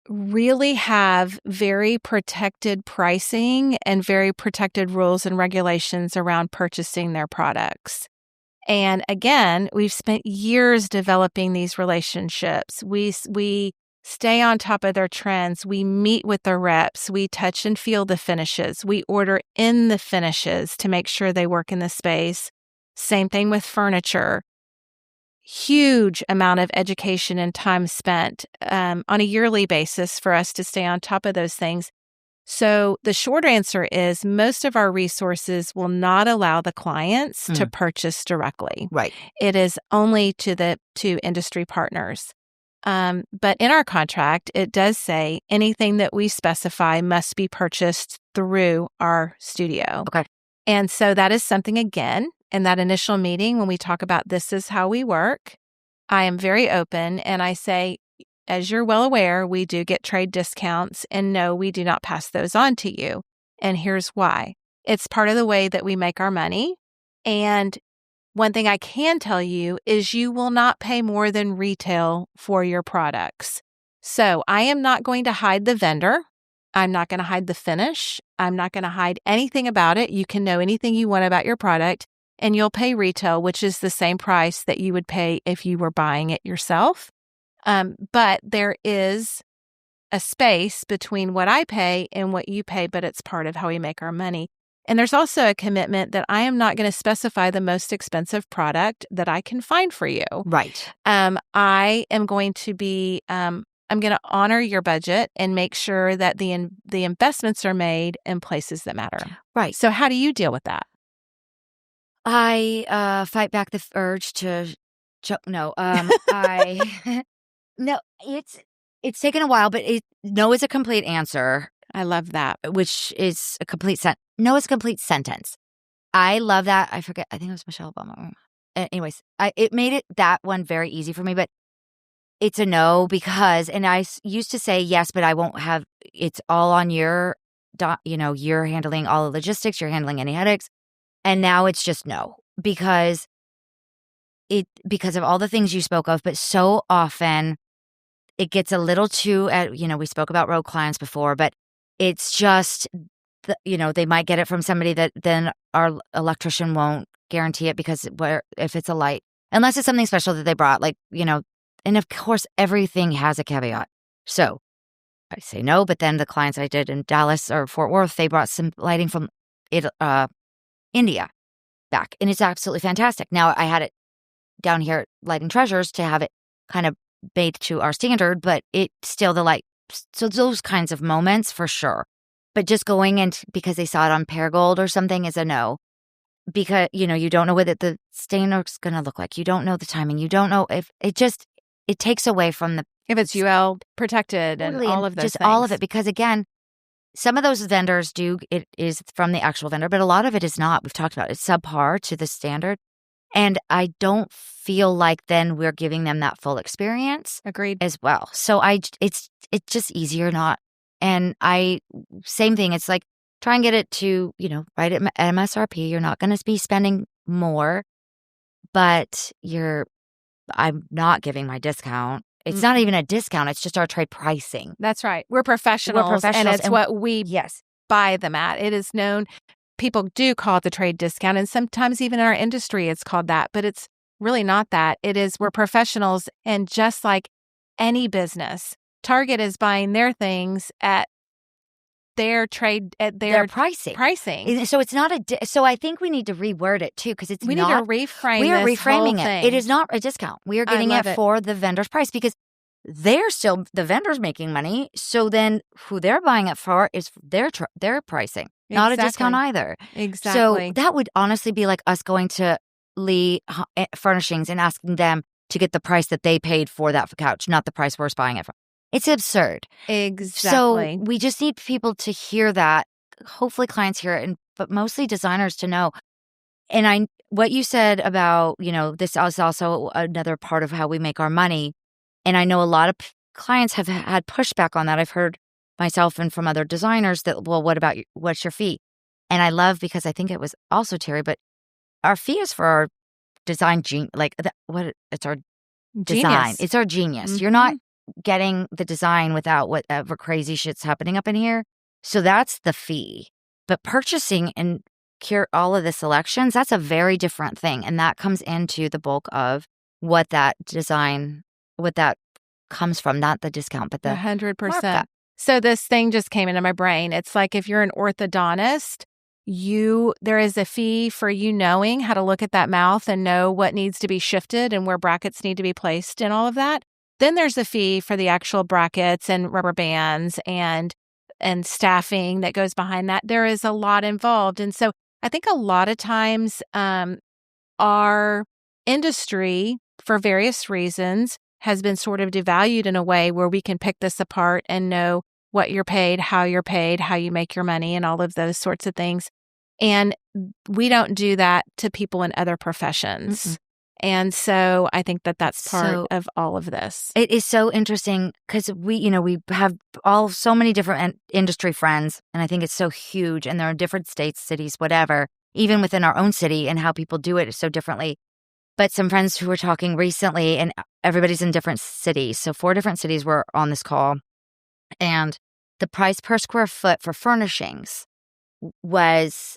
Speaker 2: really have very protected pricing and very protected rules and regulations around purchasing their products. And again, we've spent years developing these relationships. We stay on top of their trends. We meet with the reps. We touch and feel the finishes. We order in the finishes to make sure they work in the space. Same thing with furniture. Huge amount of education and time spent on a yearly basis for us to stay on top of those things. So the short answer is most of our resources will not allow the clients to purchase directly.
Speaker 1: Right.
Speaker 2: It is only to industry partners. But in our contract, it does say anything that we specify must be purchased through our studio.
Speaker 1: Okay.
Speaker 2: And so that is something, again, in that initial meeting when we talk about this is how we work, I am very open and I say, as you're well aware, we do get trade discounts, and no, we do not pass those on to you. And here's why. It's part of the way that we make our money. And one thing I can tell you is you will not pay more than retail for your products. So I am not going to hide the vendor. I'm not going to hide the finish. I'm not going to hide anything about it. You can know anything you want about your product, and you'll pay retail, which is the same price that you would pay if you were buying it yourself. But there is a space between what I pay and what you pay, but it's part of how we make our money. And there's also a commitment that I am not going to specify the most expensive product that I can find for you.
Speaker 1: Right.
Speaker 2: I am going to be, I'm going to honor your budget and make sure that the investments are made in places that matter.
Speaker 1: Right.
Speaker 2: So how do you deal with that?
Speaker 1: I fight back the urge to joke. No, no, it's taken a while, but no is a complete answer.
Speaker 2: I love that.
Speaker 1: Which is a complete no is a complete sentence. I love that. I forget. I think it was Michelle Obama. Anyways, it made that one very easy for me, but it's a no because, and I used to say yes, but I won't have, it's all on your, you're handling all the logistics, you're handling any headaches. And now it's just no, because of all the things you spoke of, but so often it gets a little too, we spoke about road clients before, but it's just, they might get it from somebody that then our electrician won't guarantee it because if it's a light, unless it's something special that they brought, and of course, everything has a caveat. So I say no, but then the clients I did in Dallas or Fort Worth, they brought some lighting from India back, and it's absolutely fantastic. Now, I had it down here at Lighting Treasures to have it kind of made to our standard, but it's still the light. So those kinds of moments for sure. But just going in because they saw it on Paragold or something is a no. Because, you don't know what the stain is going to look like. You don't know the timing. You don't know if it takes away from
Speaker 2: if it's UL protected totally, and all of those
Speaker 1: just
Speaker 2: things.
Speaker 1: All of it. Because again, some of those vendors it is from the actual vendor, but a lot of it is not. We've talked about it. It's subpar to the standard. And I don't feel like then we're giving them that full experience.
Speaker 2: Agreed.
Speaker 1: As well. So it's just easier not. And same thing. It's like, try and get it to, right at MSRP. You're not going to be spending more, but I'm not giving my discount. It's not even a discount. It's just our trade pricing.
Speaker 2: That's right. We're professionals, and it's what we buy them at. It is known. People do call it the trade discount, and sometimes even in our industry, it's called that, but it's really not that. It is, we're professionals, and just like any business, Target is buying their things at their pricing.
Speaker 1: So it's not so I think we need to reword it too, because we
Speaker 2: need to reframe.
Speaker 1: We are
Speaker 2: this
Speaker 1: reframing
Speaker 2: whole thing.
Speaker 1: It is not a discount. We are getting it for the vendor's price, because the vendor's making money. So then who they're buying it for is their pricing, not a discount either.
Speaker 2: Exactly.
Speaker 1: So that would honestly be like us going to Lee Furnishings and asking them to get the price that they paid for that couch, not the price we're buying it from. It's absurd.
Speaker 2: Exactly.
Speaker 1: So we just need people to hear that. Hopefully clients hear it, but mostly designers to know. And what you said about, this is also another part of how we make our money. And I know a lot of clients have had pushback on that. I've heard myself and from other designers that, well, what's your fee? And I love, because I think it was also Terry, but our fee is for our design it's our design. It's our genius. Mm-hmm. You're not getting the design without whatever crazy shit's happening up in here. So that's the fee. But purchasing and all of the selections, that's a very different thing. And that comes into the bulk of what that comes from, not the discount, but the
Speaker 2: 100%.
Speaker 1: markup.
Speaker 2: So this thing just came into my brain. It's like, if you're an orthodontist, there is a fee for you knowing how to look at that mouth and know what needs to be shifted and where brackets need to be placed and all of that. Then there's a fee for the actual brackets and rubber bands and staffing that goes behind that. There is a lot involved. And so I think a lot of times our industry, for various reasons, has been sort of devalued in a way where we can pick this apart and know what you're paid, how you make your money, and all of those sorts of things. And we don't do that to people in other professions. Mm-mm. And so I think that's part of all of this.
Speaker 1: It is so interesting, because we have so many different industry friends, and I think it's so huge, and there are different states, cities, whatever, even within our own city, and how people do it so differently. But some friends who were talking recently, and everybody's in different cities. So 4 different cities were on this call, and the price per square foot for furnishings was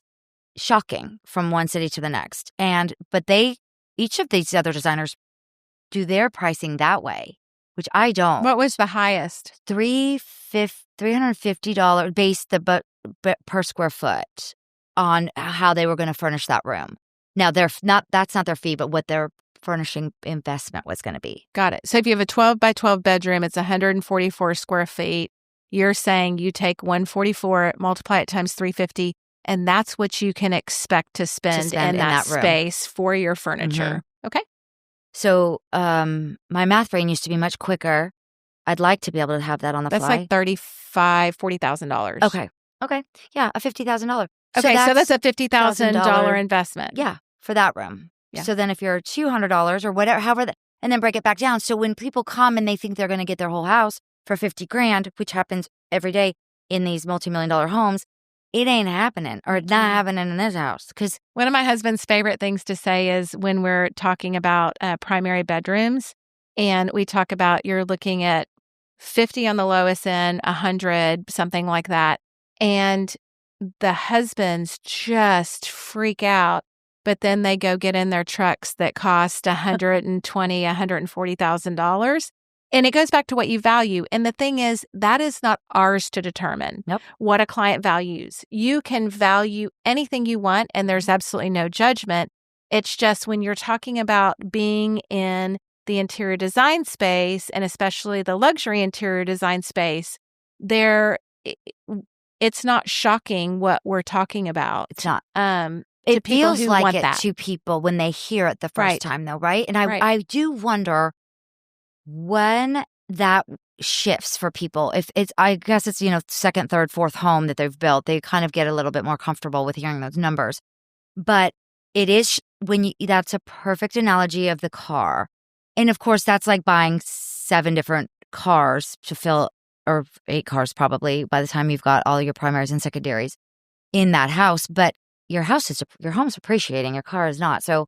Speaker 1: shocking from one city to the next. But each of these other designers do their pricing that way, which I don't.
Speaker 2: What was the highest?
Speaker 1: $350 base per square foot on how they were going to furnish that room. Now that's not their fee, but what their furnishing investment was going to be.
Speaker 2: Got it. So if you have a 12 by 12 bedroom, it's 144 square feet. You're saying you take 144, multiply it times 350, and that's what you can expect to spend in that space for your furniture. Mm-hmm. Okay.
Speaker 1: So my math brain used to be much quicker. I'd like to be able to have that on the
Speaker 2: fly.
Speaker 1: That's
Speaker 2: like $40,000.
Speaker 1: Okay. Yeah, a $50,000.
Speaker 2: Okay, so that's a $50,000 investment.
Speaker 1: Yeah, for that room.
Speaker 2: Yeah.
Speaker 1: So then if you're $200 or whatever, and then break it back down. So when people come and they think they're going to get their whole house for $50,000, which happens every day in these multi-million-dollar homes, it ain't happening, or it's not happening in this house. Because
Speaker 2: one of my husband's favorite things to say is when we're talking about primary bedrooms, and we talk about you're looking at 50 on the lowest end, 100, something like that, and the husbands just freak out, but then they go get in their trucks that cost $120,000, $140,000. And it goes back to what you value. And the thing is, that is not ours to determine what a client values. You can value anything you want, and there's absolutely no judgment. It's just when you're talking about being in the interior design space, and especially the luxury interior design space, it's not shocking what we're talking about.
Speaker 1: It's not. It feels like it
Speaker 2: that.
Speaker 1: To people when they hear it the first time, though, right? And I do wonder when that shifts for people. If it's, I guess it's, second, third, fourth home that they've built, they kind of get a little bit more comfortable with hearing those numbers. But it is that's a perfect analogy of the car. And of course, that's like buying 7 different cars to fill, or 8 cars probably by the time you've got all your primaries and secondaries in that house. But your home's appreciating, your car is not. So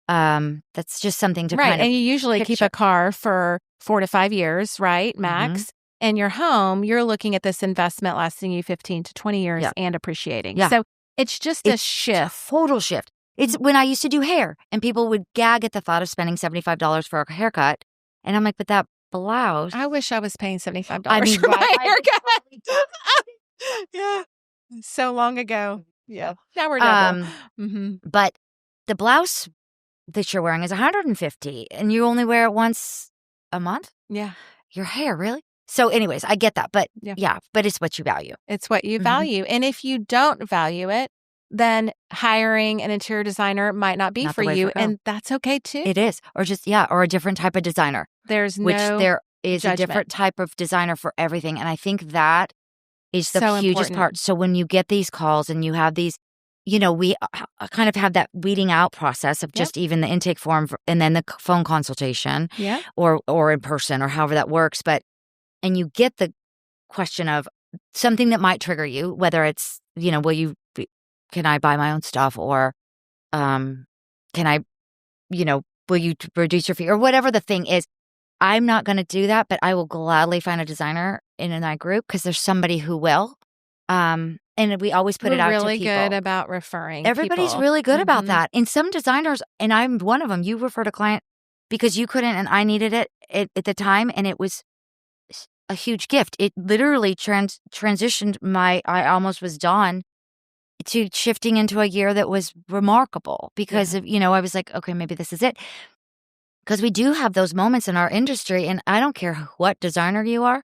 Speaker 1: that's just something to
Speaker 2: right.
Speaker 1: kind of
Speaker 2: And you usually
Speaker 1: picture.
Speaker 2: keep a car for 4 to 5 years, right? Max.
Speaker 1: Mm-hmm.
Speaker 2: And your home, you're looking at this investment lasting you 15 to 20 years and appreciating.
Speaker 1: Yeah.
Speaker 2: So it's just a shift.
Speaker 1: Total shift. It's when I used to do hair and people would gag at the thought of spending $75 for a haircut. And I'm like, but that blouse.
Speaker 2: I wish I was paying $75
Speaker 1: for
Speaker 2: my haircut. Yeah. So long ago. Yeah. Now we're double.
Speaker 1: But the blouse that you're wearing is $150 and you only wear it once a month?
Speaker 2: Yeah.
Speaker 1: Your hair, really? So anyways, I get that. But but it's what you value.
Speaker 2: It's what you value. And if you don't value it, then hiring an interior designer might not be for you. And that's okay too.
Speaker 1: It is. Or just, or a different type of designer.
Speaker 2: There is
Speaker 1: a different type of designer for everything. And I think that is the hugest
Speaker 2: important
Speaker 1: part. So when you get these calls and you have these, we kind of have that weeding out process of just even the intake form and then the phone consultation or in person or however that works. And you get the question of something that might trigger you, whether it's, can I buy my own stuff, or can I, will you reduce your fee, or whatever the thing is. I'm not going to do that, but I will gladly find a designer in my group because there's somebody who will. And we always put it out to people.
Speaker 2: We're really good about referring.
Speaker 1: Everybody's really good about that. And some designers, and I'm one of them, you referred a client because you couldn't and I needed it at the time, and it was a huge gift. It literally transitioned I almost was done to shifting into a year that was remarkable because of, I was like, okay, maybe this is it. Because we do have those moments in our industry, and I don't care what designer you are,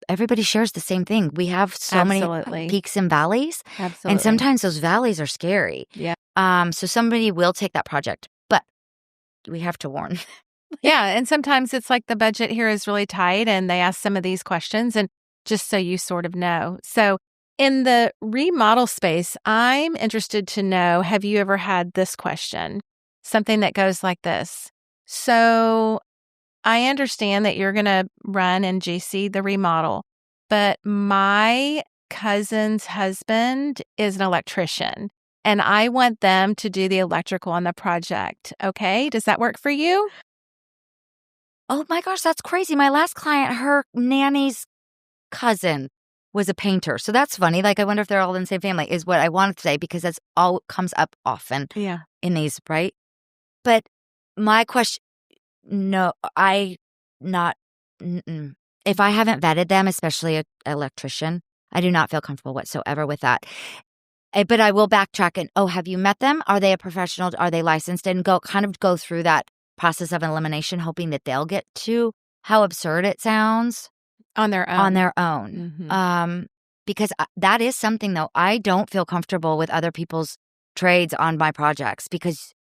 Speaker 1: everybody shares the same thing. We have so many peaks and valleys.
Speaker 2: Absolutely.
Speaker 1: And sometimes those valleys are scary.
Speaker 2: Yeah.
Speaker 1: So somebody will take that project, but we have to warn.
Speaker 2: Yeah. And sometimes it's like the budget here is really tight and they ask some of these questions, and just so you sort of know. So in the remodel space, I'm interested to know, have you ever had this question? Something that goes like this. So I understand that you're going to run and GC the remodel, but my cousin's husband is an electrician and I want them to do the electrical on the project. Okay. Does that work for you?
Speaker 1: Oh my gosh, that's crazy. My last client, her nanny's cousin was a painter. So that's funny. Like, I wonder if they're all in the same family is what I wanted to say, because that's all comes up often in these, right? But my question, no, if I haven't vetted them, especially an electrician, I do not feel comfortable whatsoever with that. But I will backtrack and, have you met them? Are they a professional? Are they licensed? And go through that process of elimination, hoping that they'll get to how absurd it sounds.
Speaker 2: On their own.
Speaker 1: Mm-hmm. Because that is something, though, I don't feel comfortable with other people's trades on my projects, because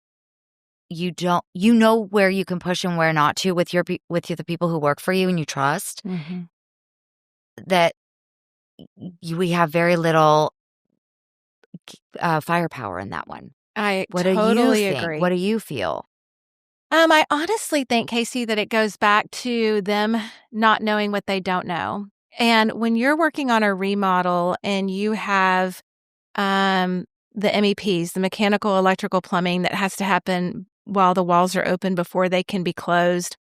Speaker 1: you know where you can push and where not to with the people who work for you and you trust.
Speaker 2: Mm-hmm.
Speaker 1: That we have very little firepower in that one.
Speaker 2: I totally agree.
Speaker 1: What do you feel?
Speaker 2: I honestly think, Casey, that it goes back to them not knowing what they don't know. And when you're working on a remodel and you have the MEPs, the mechanical, electrical, plumbing, that has to happen while the walls are open before they can be closed,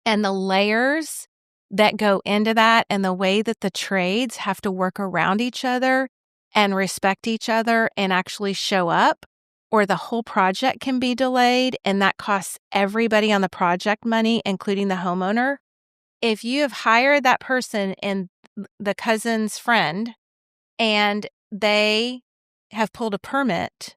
Speaker 2: and the layers that go into that, and the way that the trades have to work around each other and respect each other and actually show up, or the whole project can be delayed, and that costs everybody on the project money, including the homeowner. If you have hired that person and the cousin's friend, and they have pulled a permit,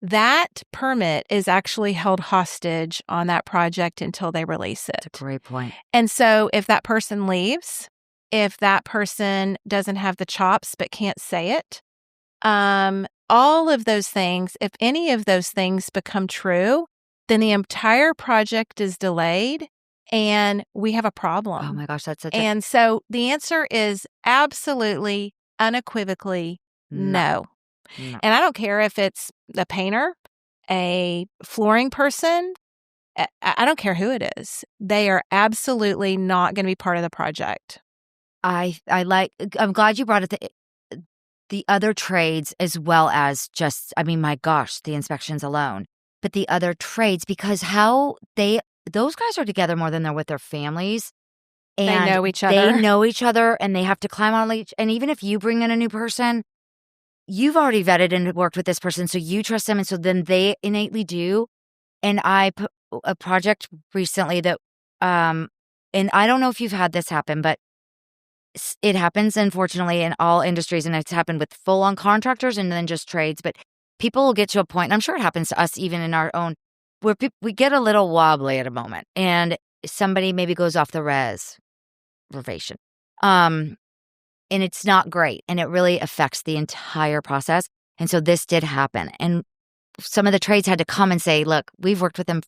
Speaker 2: that permit is actually held hostage on that project until they release it.
Speaker 1: That's a great point.
Speaker 2: And so if that person leaves, if that person doesn't have the chops but can't say it, all of those things, if any of those things become true, then the entire project is delayed and we have a problem.
Speaker 1: Oh my gosh, that's such
Speaker 2: And so the answer is absolutely, unequivocally no.
Speaker 1: No.
Speaker 2: And I don't care if it's a painter, a flooring person, I don't care who it is. They are absolutely not going to be part of the project.
Speaker 1: I'm glad you brought it the other trades as well as just, I mean, my gosh, the inspections alone, but the other trades, because those guys are together more than they're with their families. And
Speaker 2: they know each other.
Speaker 1: They know each other and they have to climb on each. And even if you bring in a new person, you've already vetted and worked with this person, so you trust them. And so then they innately do. And I put a project recently that, and I don't know if you've had this happen, but it happens, unfortunately, in all industries. And it's happened with full-on contractors and then just trades. But people will get to a point, and I'm sure it happens to us even in our own, where we get a little wobbly at a moment. And somebody maybe goes off the reservation. And it's not great. And it really affects the entire process. And so this did happen. And some of the trades had to come and say, look, we've worked with them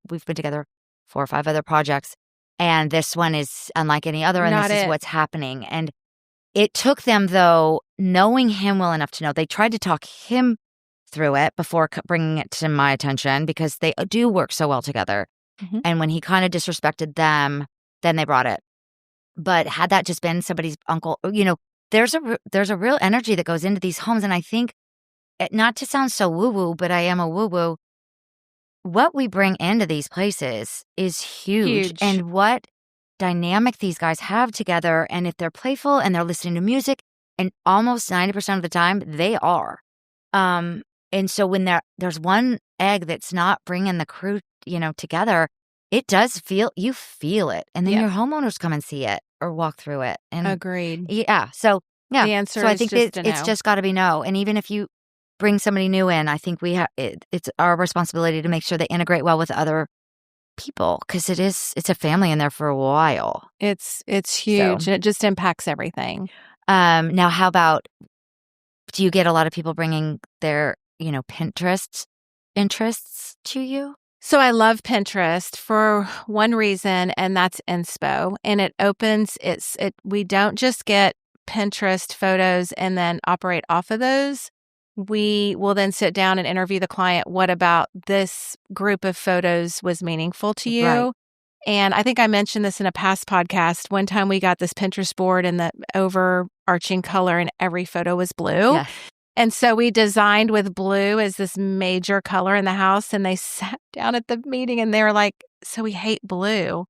Speaker 1: we've been together 4 or 5 other projects. And this one is unlike any other. And this is what's happening. And it took them, though, knowing him well enough to know, they tried to talk him through it before bringing it to my attention, because they do work so well together. Mm-hmm. And when he kind of disrespected them, then they brought it. But had that just been somebody's uncle, there's a real energy that goes into these homes. And I think, not to sound so woo-woo, but I am a woo-woo, what we bring into these places is huge. And what dynamic these guys have together. And if they're playful and they're listening to music, and almost 90% of the time they are. And so when there's one egg that's not bringing the crew, together, it does you feel it. And then your homeowners come and see it or walk through it. And
Speaker 2: agreed.
Speaker 1: Yeah. So yeah.
Speaker 2: The answer
Speaker 1: so I
Speaker 2: is
Speaker 1: think
Speaker 2: just
Speaker 1: it's just got to be no. And even if you bring somebody new in, I think it's our responsibility to make sure they integrate well with other people, because it's a family in there for a while.
Speaker 2: It's huge, and it just impacts everything.
Speaker 1: Now, how about, do you get a lot of people bringing their Pinterest interests to you?
Speaker 2: So I love Pinterest for one reason, and that's inspo. And it opens we don't just get Pinterest photos and then operate off of those. We will then sit down and interview the client. What about this group of photos was meaningful to you? Right. And I think I mentioned this in a past podcast. One time we got this Pinterest board and the overarching color and every photo was blue. Yes. And so we designed with blue as this major color in the house. And they sat down at the meeting and they were like, so we hate blue.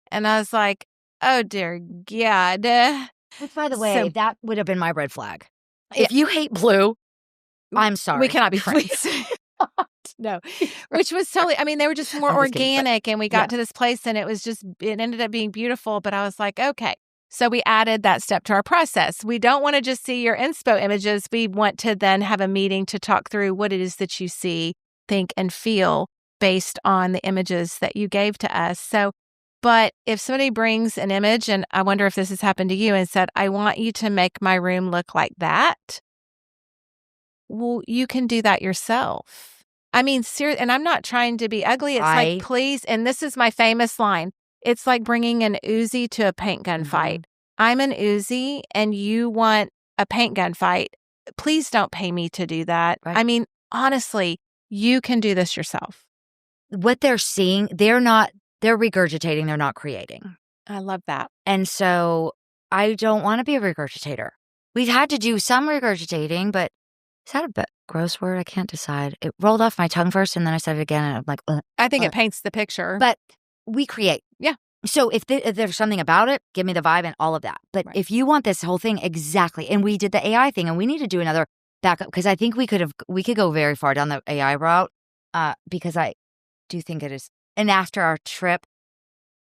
Speaker 2: And I was like, oh, dear God.
Speaker 1: Which, by the way, that would have been my red flag. If you hate blue, I'm sorry.
Speaker 2: We cannot be friends. No, which was totally, they were just more organic, and we got to this place and it ended up being beautiful. But I was like, okay. So we added that step to our process. We don't want to just see your inspo images. We want to then have a meeting to talk through what it is that you see, think, and feel based on the images that you gave to us. So, but if somebody brings an image, and I wonder if this has happened to you, and said, I want you to make my room look like that. Well, you can do that yourself. Seriously, and I'm not trying to be ugly. It's like, please, and this is my famous line. It's like bringing an Uzi to a paint gun fight. I'm an Uzi and you want a paint gun fight. Please don't pay me to do that. Right. Honestly, you can do this yourself.
Speaker 1: What they're seeing, they're regurgitating, they're not creating.
Speaker 2: I love that.
Speaker 1: And so I don't want to be a regurgitator. We've had to do some regurgitating, but is that a gross word? I can't decide. It rolled off my tongue first, and then I said it again, and I'm like,
Speaker 2: I think it paints the picture.
Speaker 1: But we create.
Speaker 2: Yeah.
Speaker 1: So if there's something about it, give me the vibe and all of that. But if you want this whole thing, exactly. And we did the AI thing, and we need to do another backup, because I think we could go very far down the AI route, because I do think it is. And after our trip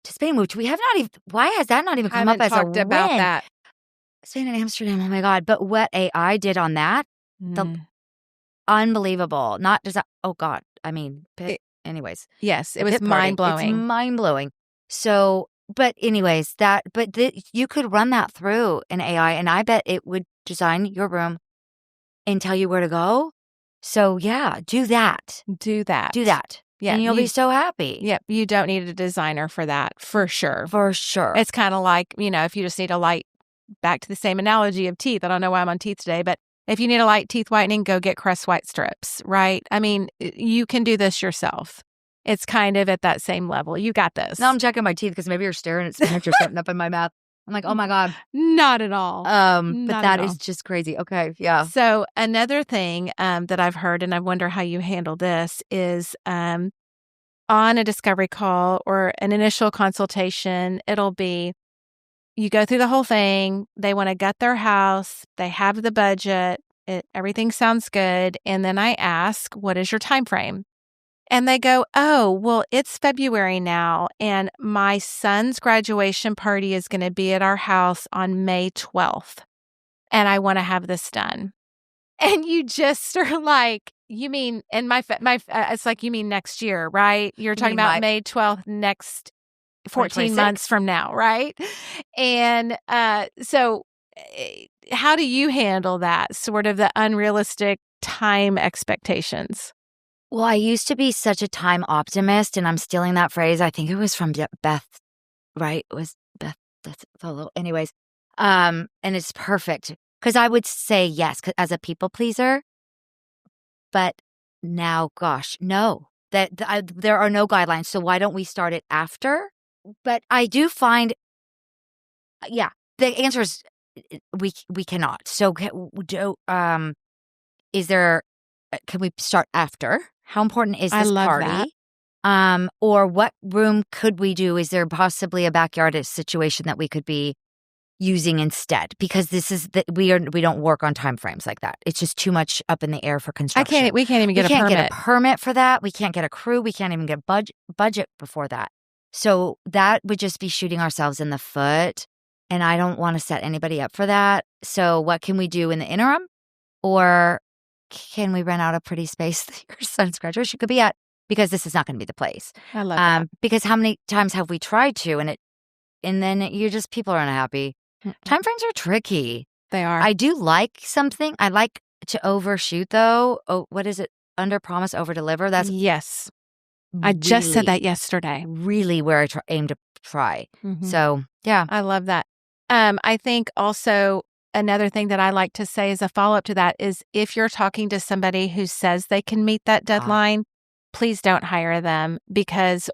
Speaker 1: to Spain, which we have not even, why has that not even come up as a win?
Speaker 2: About that.
Speaker 1: Spain and Amsterdam, oh my God. But what AI did on that, unbelievable. Not just, oh God. Anyways.
Speaker 2: Yes, it was mind-blowing.
Speaker 1: It's mind-blowing. So, but anyways, you could run that through an AI, and I bet it would design your room and tell you where to go. So yeah, do that.
Speaker 2: Do that. Yeah,
Speaker 1: and you'll be so happy.
Speaker 2: Yep, you don't need a designer for that, for sure.
Speaker 1: For sure.
Speaker 2: It's kind of like, if you just need a light, back to the same analogy of teeth. I don't know why I'm on teeth today, but if you need a light teeth whitening, go get Crest White strips, right? I mean, you can do this yourself. It's kind of at that same level. You got this.
Speaker 1: Now I'm checking my teeth because maybe you're staring at spinach or something up in my mouth. I'm like, oh my God.
Speaker 2: Not at all.
Speaker 1: But that is just crazy. Okay. Yeah.
Speaker 2: So another thing that I've heard, and I wonder how you handle this, is on a discovery call or an initial consultation, it'll be, you go through the whole thing. They want to gut their house. They have the budget. Everything sounds good. And then I ask, what is your time frame? And they go, oh, well, it's February now, and my son's graduation party is going to be at our house on May 12th, and I want to have this done. And you just are like, you mean, and it's like, you mean next year, right? You're talking about May 12th, next 14 months from now, right? And so how do you handle that, sort of the unrealistic time expectations?
Speaker 1: Well, I used to be such a time optimist, and I'm stealing that phrase. I think it was from Beth, right? It was Beth. That's a little, anyways. And it's perfect because I would say yes as a people pleaser, but now, gosh, no, there are no guidelines. So why don't we start it after? But I do find, the answer is we cannot. So is there? Can we start after? How important is this party? That. Or what room could we do? Is there possibly a backyard situation that we could be using instead? Because this is we don't work on time frames like that. It's just too much up in the air for construction.
Speaker 2: We can't even get a permit.
Speaker 1: We can't get a permit for that. We can't get a crew. We can't even get budget before that. So that would just be shooting ourselves in the foot. And I don't want to set anybody up for that. So what can we do in the interim? Or can we rent out a pretty space that your son's graduation could be at? Because this is not going to be the place.
Speaker 2: I love that.
Speaker 1: Because how many times have we tried to, and then people are unhappy. Time frames are tricky.
Speaker 2: They are.
Speaker 1: I do like something. I like to overshoot though. Oh, what is it? Under promise, over deliver. That's
Speaker 2: yes. I just said that yesterday.
Speaker 1: Really, where I aim to try. Mm-hmm. So yeah,
Speaker 2: I love that. I think also, another thing that I like to say as a follow-up to that is if you're talking to somebody who says they can meet that deadline, please don't hire them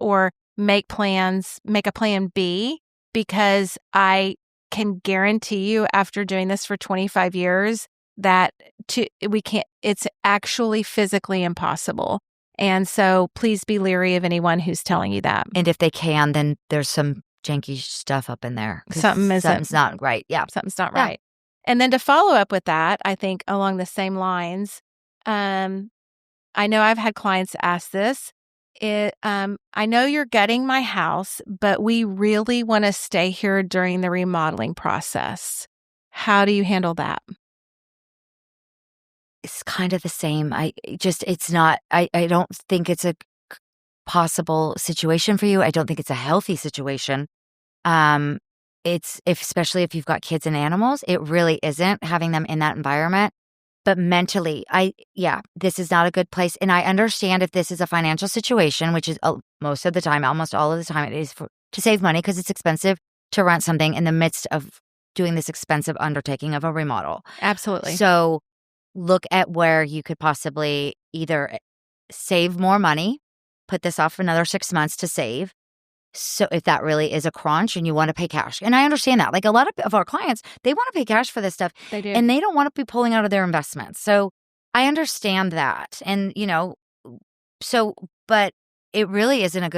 Speaker 2: or make a plan B, because I can guarantee you after doing this for 25 years that it's actually physically impossible. And so please be leery of anyone who's telling you that.
Speaker 1: And if they can, then there's some janky stuff up in there.
Speaker 2: Something's
Speaker 1: not right. Yeah.
Speaker 2: Something's not right. And then to follow up with that, I think along the same lines, I know I've had clients ask this. I know you're gutting my house, but we really want to stay here during the remodeling process. How do you handle that?
Speaker 1: It's kind of the same. I don't think it's a possible situation for you. I don't think it's a healthy situation. Especially if you've got kids and animals, it really isn't, having them in that environment. But mentally, this is not a good place. And I understand if this is a financial situation, which is most of the time, almost all of the time, it is to save money because it's expensive to rent something in the midst of doing this expensive undertaking of a remodel.
Speaker 2: Absolutely.
Speaker 1: So look at where you could possibly either save more money, put this off for another 6 months to save. So if that really is a crunch and you want to pay cash. And I understand that. Like a lot of our clients, they want to pay cash for this stuff.
Speaker 2: They do.
Speaker 1: And they don't want to be pulling out of their investments. So I understand that. And, but it really isn't a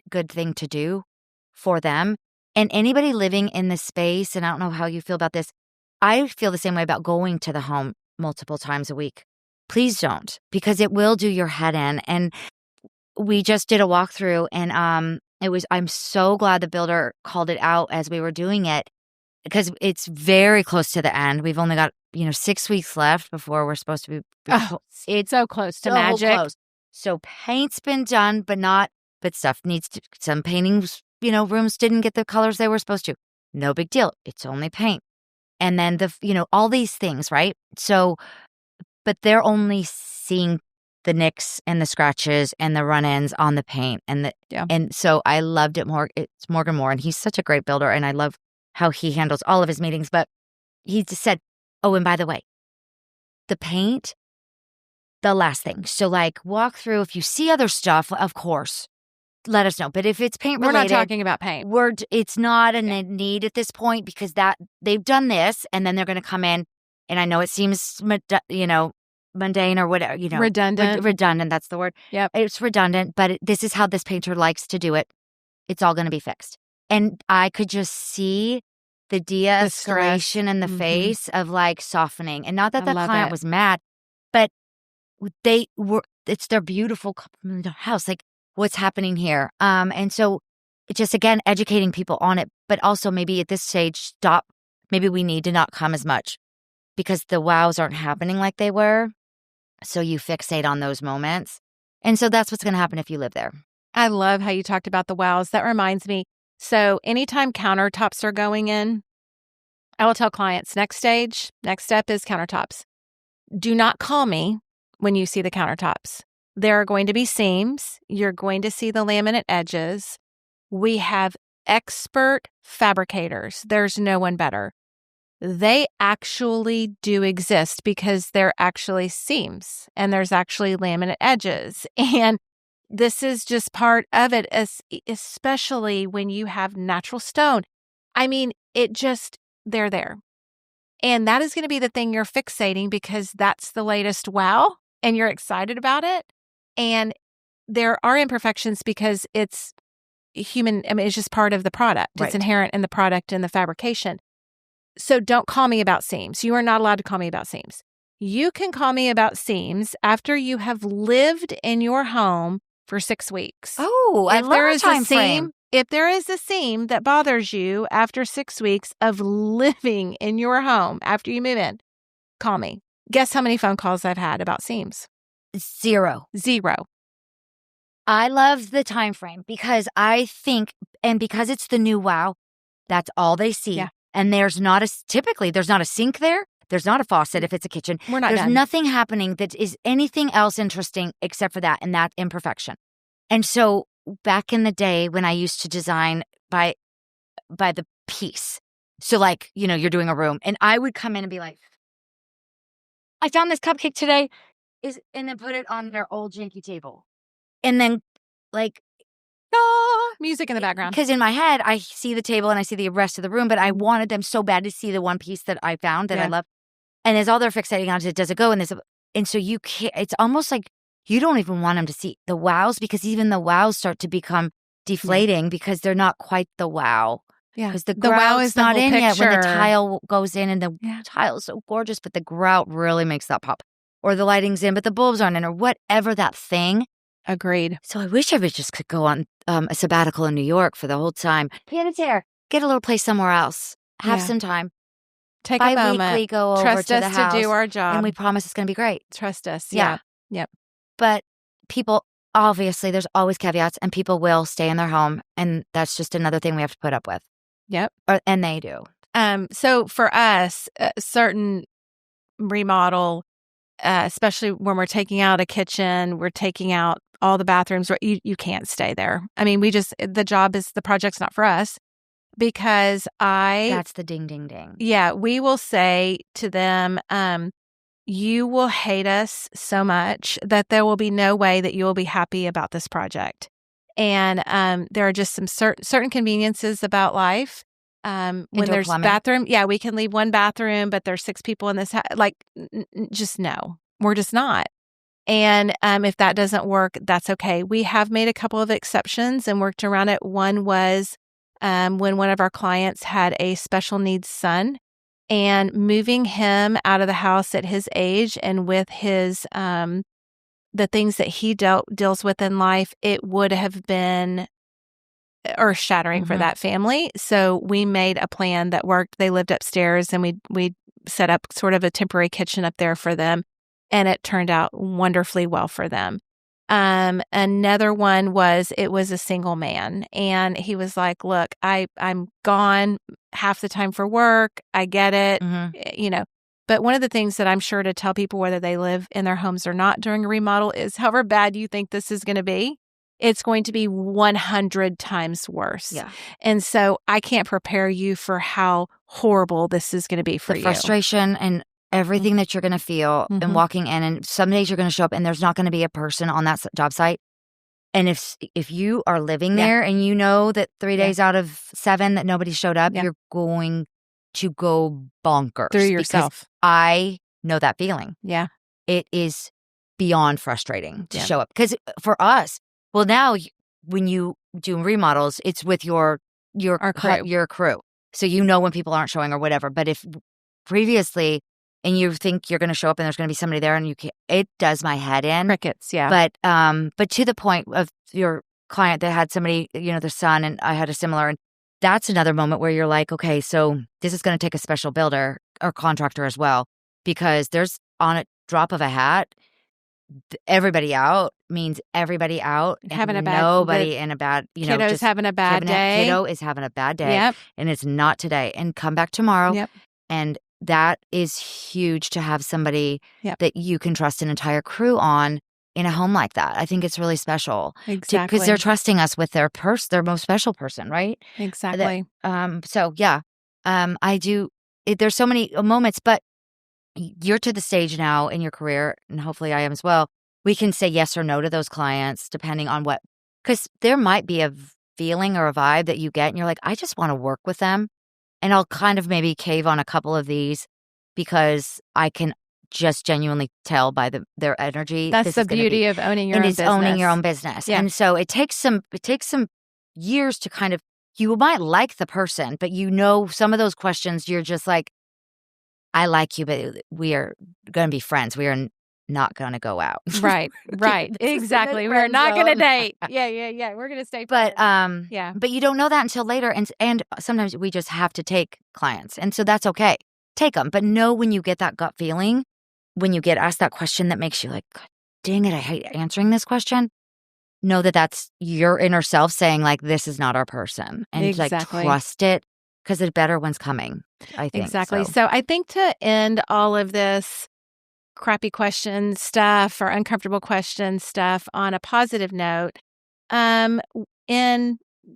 Speaker 1: good thing to do for them. And anybody living in this space, and I don't know how you feel about this, I feel the same way about going to the home multiple times a week. Please don't, because it will do your head in. And we just did a walkthrough, and I'm so glad the builder called it out as we were doing it, because it's very close to the end. We've only got 6 weeks left before we're supposed to be.
Speaker 2: It's so close to magic. Close.
Speaker 1: So paint's been done, but stuff needs to. Some paintings, rooms didn't get the colors they were supposed to. No big deal. It's only paint, and then all these things, right? So, but they're only seeing the nicks and the scratches and the run-ins on the paint. And so I loved it more. It's Morgan Moore, and he's such a great builder, and I love how he handles all of his meetings. But he just said, oh, and by the way, the paint, the last thing. So like walk through, if you see other stuff, of course, let us know. But if it's paint related,
Speaker 2: we're not talking about paint.
Speaker 1: It's not a need at this point, because that they've done this, and then they're going to come in. And I know it seems, mundane or whatever,
Speaker 2: redundant.
Speaker 1: Redundant, that's the word.
Speaker 2: Yep.
Speaker 1: It's redundant, but this is how this painter likes to do it. It's all going to be fixed. And I could just see the de-escalation in the face of like softening. And not that the client was mad, but it's their beautiful house. Like, what's happening here? And so just, again, educating people on it, but also maybe at this stage, stop. Maybe we need to not come as much because the wows aren't happening like they were. So you fixate on those moments. And so that's what's going to happen if you live there.
Speaker 2: I love how you talked about the wows. That reminds me. So anytime countertops are going in, I will tell clients, next step is countertops. Do not call me when you see the countertops. There are going to be seams. You're going to see the laminate edges. We have expert fabricators. There's no one better. They actually do exist because they're actually seams and there's actually laminate edges. And this is just part of it, especially when you have natural stone. I mean, they're there. And that is going to be the thing you're fixating because that's the latest wow and you're excited about it. And there are imperfections because it's human. I mean, it's just part of the product.
Speaker 1: Right.
Speaker 2: It's inherent in the product and the fabrication. So don't call me about seams. You are not allowed to call me about seams. You can call me about seams after you have lived in your home for 6 weeks.
Speaker 1: Oh, I love a time frame.
Speaker 2: If there is a seam that bothers you after 6 weeks of living in your home after you move in, call me. Guess how many phone calls I've had about seams?
Speaker 1: Zero.
Speaker 2: I
Speaker 1: love the time frame because I think, and because it's the new wow, that's all they see.
Speaker 2: Yeah.
Speaker 1: And there's not a sink there. There's not a faucet if it's a kitchen. There's nothing happening that is anything else interesting except for that and that imperfection. And so back in the day when I used to design by the piece, so like, you're doing a room and I would come in and be like, I found this cupcake today, and then put it on their old janky table. And then like,
Speaker 2: music in the background.
Speaker 1: Because in my head, I see the table and I see the rest of the room, but I wanted them so bad to see the one piece that I found that I love. And as all they're fixating on is, does it go in this? And so you can't, it's almost like you don't even want them to see the wows because even the wows start to become deflating because they're not quite the wow.
Speaker 2: Yeah.
Speaker 1: Because the
Speaker 2: wow is
Speaker 1: not in
Speaker 2: picture.
Speaker 1: yet when the tile goes in and the tile is so gorgeous, but the grout really makes that pop. Or the lighting's in, but the bulbs aren't in, or whatever that thing.
Speaker 2: Agreed.
Speaker 1: So I wish I could go on a sabbatical in New York for the whole time. Pied a terre. Get a little place somewhere else. Have some time.
Speaker 2: Take a moment.
Speaker 1: Bi-weekly go over
Speaker 2: Trust
Speaker 1: to
Speaker 2: us
Speaker 1: the house.
Speaker 2: to do our job.
Speaker 1: And we promise it's going to be great.
Speaker 2: Trust us.
Speaker 1: Yeah.
Speaker 2: Yep.
Speaker 1: But people, obviously, there's always caveats, and people will stay in their home. And that's just another thing we have to put up with.
Speaker 2: Yep.
Speaker 1: And they do.
Speaker 2: So for us, certain remodel, especially when we're taking out a kitchen, we're taking out all the bathrooms, you can't stay there. I mean, the project's not for us because
Speaker 1: That's the ding, ding, ding.
Speaker 2: Yeah, we will say to them, you will hate us so much that there will be no way that you will be happy about this project. And there are just some certain conveniences about life. When there's bathroom, we can leave one bathroom, but there's 6 people in this house. Like, just no, we're just not. And if that doesn't work, that's okay. We have made a couple of exceptions and worked around it. One was when one of our clients had a special needs son, and moving him out of the house at his age and with his the things that he deals with in life, it would have been earth-shattering for that family. So we made a plan that worked. They lived upstairs, and we set up sort of a temporary kitchen up there for them, and it turned out wonderfully well for them. Another one was, it was a single man, and he was like, look, I'm gone half the time for work. I get it, But one of the things that I'm sure to tell people, whether they live in their homes or not during a remodel, is however bad you think this is going to be, it's going to be 100 times worse.
Speaker 1: Yeah.
Speaker 2: And so I can't prepare you for how horrible this is going to be for you.
Speaker 1: The frustration and everything that you're going to feel and walking in, and some days you're going to show up and there's not going to be a person on that job site. And if you are living there and you know that 3 days out of 7 that nobody showed up, you're going to go bonkers.
Speaker 2: Through yourself.
Speaker 1: I know that feeling.
Speaker 2: Yeah.
Speaker 1: It is beyond frustrating to show up. Because for us, well, now when you do remodels, it's with your crew. So you know when people aren't showing or whatever. But if previously, and you think you're going to show up and there's going to be somebody there and you can't, it does my head in.
Speaker 2: Crickets, yeah.
Speaker 1: But to the point of your client that had somebody, their son, and I had a similar, and that's another moment where you're like, okay, so this is going to take a special builder or contractor as well, because there's on a drop of a hat, everybody out means everybody out,
Speaker 2: having a bad,
Speaker 1: nobody in a bad,
Speaker 2: kiddo's just having a bad day.
Speaker 1: Kiddo is having a bad day, and it's not today, and come back tomorrow, and that is huge to have somebody that you can trust an entire crew on in a home like that. I think it's really special.
Speaker 2: Exactly.
Speaker 1: Because they're trusting us with their most special person, right?
Speaker 2: Exactly.
Speaker 1: I do. There's so many moments, but you're to the stage now in your career, and hopefully I am as well. We can say yes or no to those clients depending on what, because there might be a feeling or a vibe that you get and you're like, I just want to work with them. And I'll kind of maybe cave on a couple of these because I can just genuinely tell by their energy.
Speaker 2: That's the beauty of owning your own business.
Speaker 1: Owning your own business. Yeah. And so it takes some years to kind of, you might like the person, but some of those questions, you're just like, I like you, but we are going to be friends. We are not going to go out.
Speaker 2: Right. Exactly. We're not going to date. Yeah. We're going to stay friends.
Speaker 1: But you don't know that until later. And sometimes we just have to take clients. And so that's okay. Take them. But know when you get that gut feeling, when you get asked that question that makes you like, God dang it, I hate answering this question. Know that that's your inner self saying like, this is not our person. And like trust it, because the better one's coming, I think.
Speaker 2: Exactly. So I think to end all of this crappy question stuff or uncomfortable question stuff on a positive note,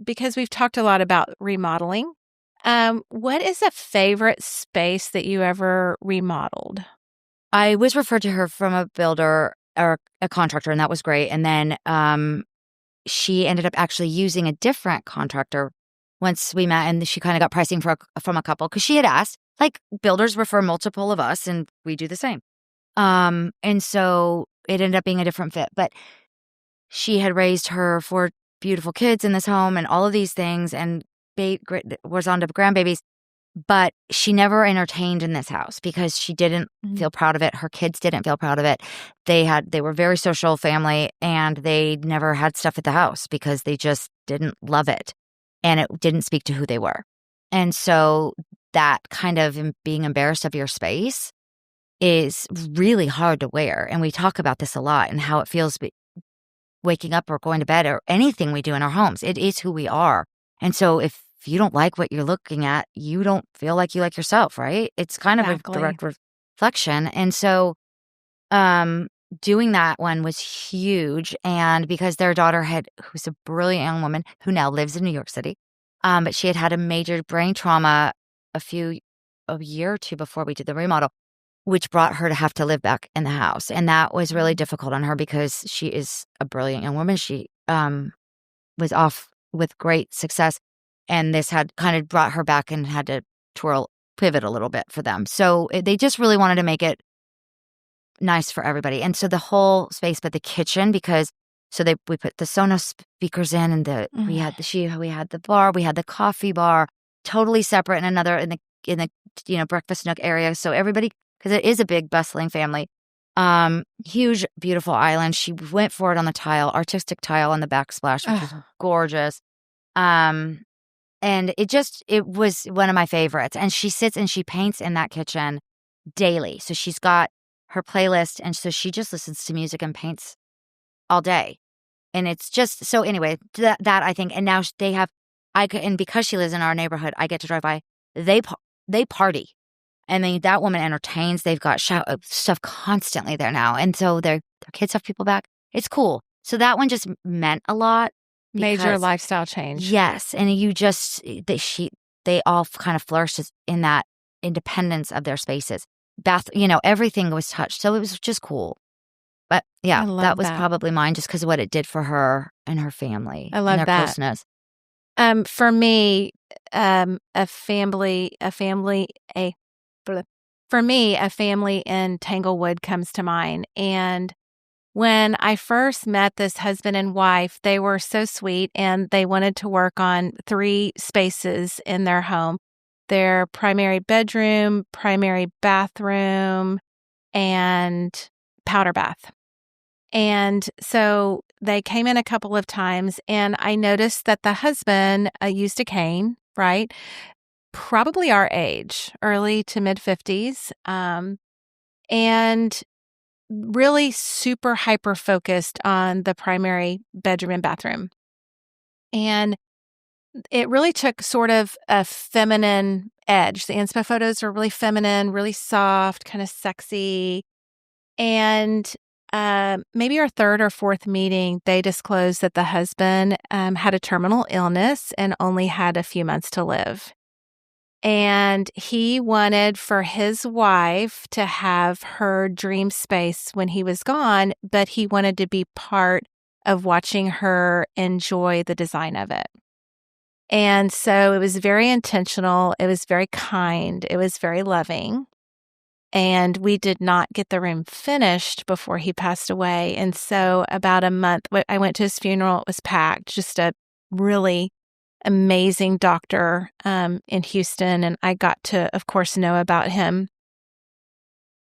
Speaker 2: because we've talked a lot about remodeling, what is a favorite space that you ever remodeled?
Speaker 1: I was referred to her from a builder or a contractor, and that was great. And then she ended up actually using a different contractor once we met, and she kind of got pricing from a couple because she had asked, like, builders refer multiple of us, and we do the same. And so it ended up being a different fit. But she had raised her 4 beautiful kids in this home and all of these things, and was on to grandbabies. But she never entertained in this house because she didn't feel proud of it. Her kids didn't feel proud of it. They were a very social family, and they never had stuff at the house because they just didn't love it. And it didn't speak to who they were. And so that kind of being embarrassed of your space is really hard to wear. And we talk about this a lot and how it feels waking up or going to bed or anything we do in our homes. It is who we are. And so if you don't like what you're looking at, you don't feel like you like yourself, right? It's kind of a direct reflection. And so doing that one was huge. And because their daughter who's a brilliant young woman who now lives in New York City, but she had a major brain trauma a year or two before we did the remodel, which brought her to have to live back in the house. And that was really difficult on her because she is a brilliant young woman. She was off with great success. And this had kind of brought her back and had to pivot a little bit for them. So they just really wanted to make it nice for everybody. And so the whole space, but the kitchen, because we put the Sonos speakers in, and we had the bar, we had the coffee bar, totally separate in the breakfast nook area. So everybody, because it is a big bustling family, huge beautiful island. She went for it on the tile, artistic tile on the backsplash, which is gorgeous. And it was one of my favorites. And she sits and she paints in that kitchen daily. So she's got her playlist, and so she just listens to music and paints all day. And it's just, so anyway, that I think, and now and because she lives in our neighborhood, I get to drive by, they party. And then that woman entertains. They've got stuff constantly there now. And so their kids have people back. It's cool. So that one just meant a lot.
Speaker 2: Major lifestyle change.
Speaker 1: Yes. And they all kind of flourished in that independence of their spaces. Everything was touched. So it was just cool. But yeah, that was probably mine just because of what it did for her and her family.
Speaker 2: I love
Speaker 1: and their closeness.
Speaker 2: For me, a family in Tanglewood comes to mind. And when I first met this husband and wife, they were so sweet and they wanted to work on 3 spaces in their home: their primary bedroom, primary bathroom, and powder bath. And so they came in a couple of times, and I noticed that the husband used a cane, right? Probably our age, early to mid-50s, and really super hyper-focused on the primary bedroom and bathroom. And it really took sort of a feminine edge. The inspo photos are really feminine, really soft, kind of sexy. And maybe our 3rd or 4th meeting, they disclosed that the husband had a terminal illness and only had a few months to live. And he wanted for his wife to have her dream space when he was gone, but he wanted to be part of watching her enjoy the design of it. And so it was very intentional. It was very kind. It was very loving. And we did not get the room finished before he passed away. And so about a month, I went to his funeral. It was packed, just a really amazing doctor in Houston. And I got to, of course, know about him.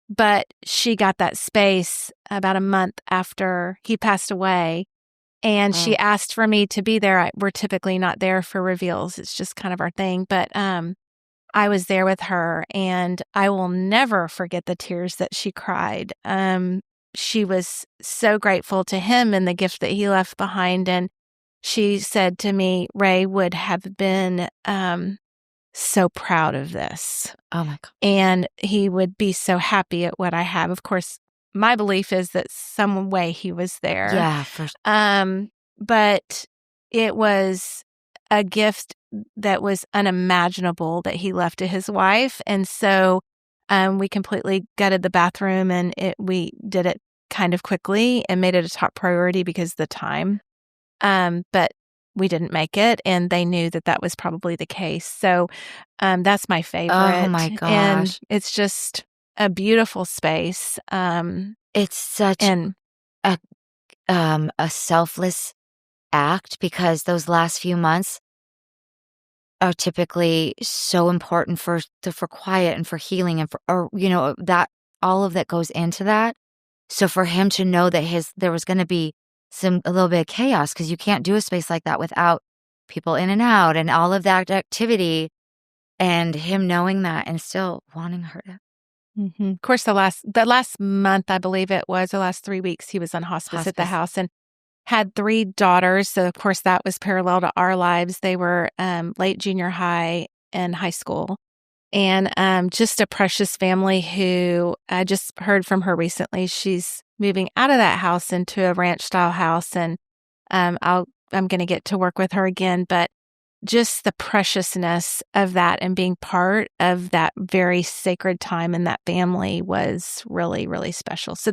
Speaker 2: But she got that space about a month after he passed away. And she asked for me to be there. We're typically not there for reveals. It's just kind of our thing. But I was there with her, and I will never forget the tears that she cried. She was so grateful to him and the gift that he left behind. And she said to me, Ray would have been so proud of this.
Speaker 1: Oh, my God.
Speaker 2: And he would be so happy at what I have. Of course, my belief is that some way he was there.
Speaker 1: Yeah, for sure.
Speaker 2: But it was a gift that was unimaginable that he left to his wife. And so we completely gutted the bathroom, and we did it kind of quickly and made it a top priority because of the time. But we didn't make it, and they knew that was probably the case. So that's my favorite.
Speaker 1: Oh, my gosh.
Speaker 2: And it's just a beautiful space.
Speaker 1: It's such a selfless act, because those last few months are typically so important for quiet and for healing and that all of that goes into that. So for him to know that there was going to be a little bit of chaos, because you can't do a space like that without people in and out and all of that activity, and him knowing that and still wanting her to.
Speaker 2: Mm-hmm. Of course, the last month, I believe it was, the last 3 weeks, he was on hospice at the house and had 3 daughters. So, of course, that was parallel to our lives. They were late junior high and high school. And just a precious family who I just heard from her recently. She's moving out of that house into a ranch-style house. And I'm going to get to work with her again. But just the preciousness of that and being part of that very sacred time in that family was really, really special. So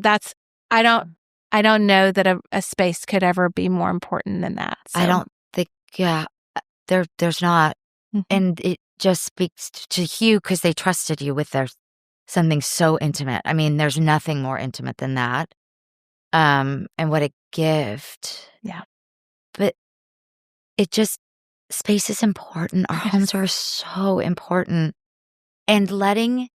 Speaker 2: I don't know that a space could ever be more important than that. So.
Speaker 1: I don't think, there's not.
Speaker 2: Mm-hmm.
Speaker 1: And it just speaks to you because they trusted you with something so intimate. I mean, there's nothing more intimate than that. And what a gift.
Speaker 2: Yeah.
Speaker 1: But space is important. Our homes are so important. And letting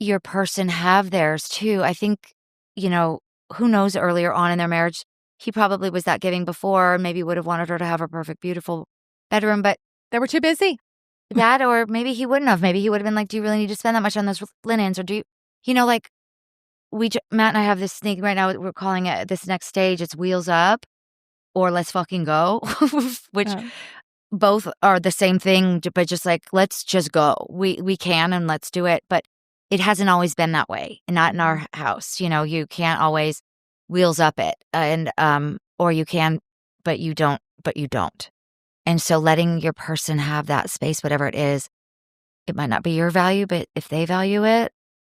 Speaker 1: your person have theirs too. I think, who knows, earlier on in their marriage, he probably was that giving before, maybe would have wanted her to have a perfect, beautiful bedroom, but
Speaker 2: they were too busy.
Speaker 1: That, or maybe he wouldn't have. Maybe he would have been like, do you really need to spend that much on those linens? Or do you, like, Matt and I have this thing right now, we're calling it this next stage, it's wheels up or let's fucking go, which both are the same thing, but just like, let's just go. We can, and let's do it. But it hasn't always been that way. Not in our house. You can't always wheels up it, and or you can, but you don't. And so letting your person have that space, whatever it is, it might not be your value, but if they value it,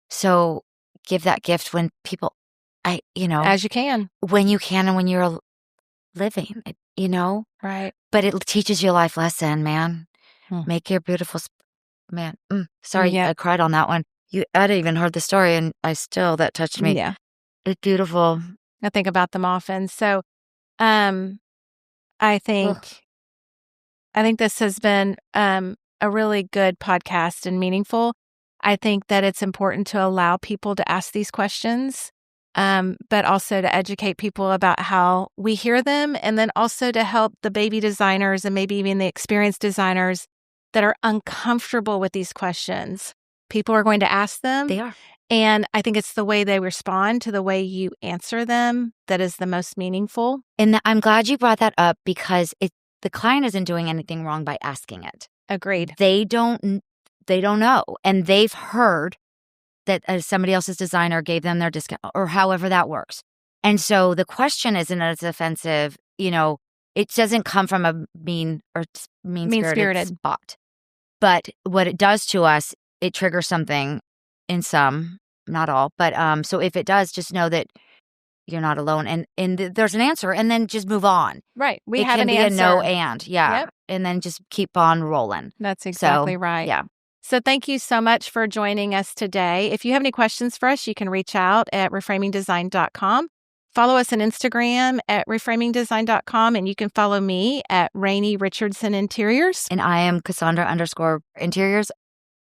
Speaker 1: so give that gift when people,
Speaker 2: as you can,
Speaker 1: when you can, and when you're living,
Speaker 2: right.
Speaker 1: But it teaches you a life lesson, man. Make your beautiful, man. Sorry, I cried on that one. I'd even heard the story, and that touched me.
Speaker 2: Yeah,
Speaker 1: it's beautiful.
Speaker 2: I think about them often. So, I think this has been a really good podcast and meaningful. I think that it's important to allow people to ask these questions, but also to educate people about how we hear them, and then also to help the baby designers and maybe even the experienced designers that are uncomfortable with these questions. People are going to ask them.
Speaker 1: They are.
Speaker 2: And I think it's the way they respond to the way you answer them that is the most meaningful.
Speaker 1: And I'm glad you brought that up, because the client isn't doing anything wrong by asking it.
Speaker 2: Agreed.
Speaker 1: They don't know. And they've heard that somebody else's designer gave them their discount, or however that works. And so the question isn't as offensive. It doesn't come from a mean-spirited spot. But what it does to us, it triggers something in some, not all. But so if it does, just know that you're not alone, and there's an answer, and then just move on.
Speaker 2: Right.
Speaker 1: We have an answer. It can be a no and. Yeah.
Speaker 2: Yep.
Speaker 1: And then just keep on rolling.
Speaker 2: That's exactly right.
Speaker 1: Yeah.
Speaker 2: So thank you so much for joining us today. If you have any questions for us, you can reach out at reframingdesign.com. Follow us on Instagram at reframingdesign.com, and you can follow me at Rainey Richardson Interiors.
Speaker 1: And I am Cassandra_Interiors.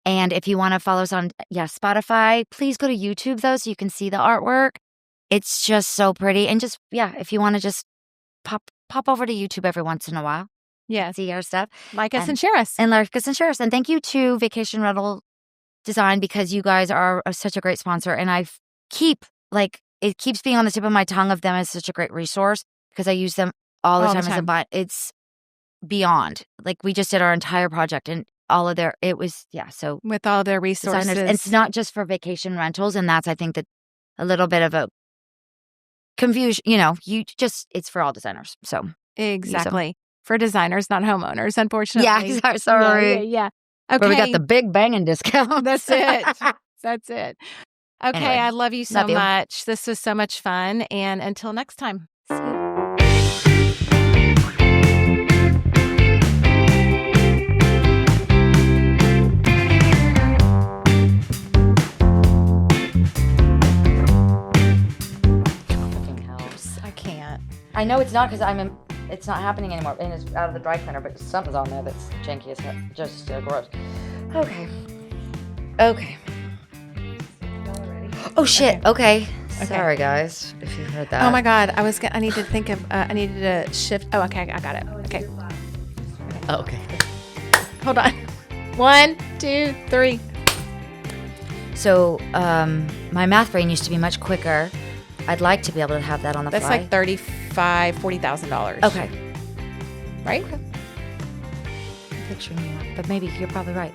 Speaker 1: And if you want to follow us on Spotify, please go to YouTube, though, so you can see the artwork. It's just so pretty. And just, if you want to just pop over to YouTube every once in a while.
Speaker 2: Yeah.
Speaker 1: See our stuff.
Speaker 2: Like us and share us.
Speaker 1: And like us and share us. And thank you to Vacation Rental Design, because you guys are such a great sponsor. And it keeps being on the tip of my tongue of them as such a great resource, because I use them all the time. It's beyond. Like, we just did our entire project, and all of their, so.
Speaker 2: With all their resources.
Speaker 1: And it's not just for vacation rentals. And that's, I think, that a little bit of a confusion, it's for all designers. So.
Speaker 2: Exactly. For designers, not homeowners, unfortunately.
Speaker 1: Yeah, sorry.
Speaker 2: Yeah.
Speaker 1: Okay. But we got the big banging discount.
Speaker 2: That's it. That's it. Okay, anyway, I love you so much. This was so much fun. And until next time. See you.
Speaker 1: I know it's not, because it's not happening anymore, and it's out of the dry cleaner, but something's on there that's janky as hell. Just gross. Okay. Oh, shit. Okay. Sorry, guys, if you heard that.
Speaker 2: Oh, my God. I need to think of, I needed to shift. Oh, okay. I got it. Okay.
Speaker 1: Oh, okay.
Speaker 2: Hold on. 1, 2, 3.
Speaker 1: So, my math brain used to be much quicker. I'd like to be able to have that on the
Speaker 2: fly. That's like $40,000.
Speaker 1: Okay.
Speaker 2: Right?
Speaker 1: Okay. I'm picturing you, but maybe you're probably right.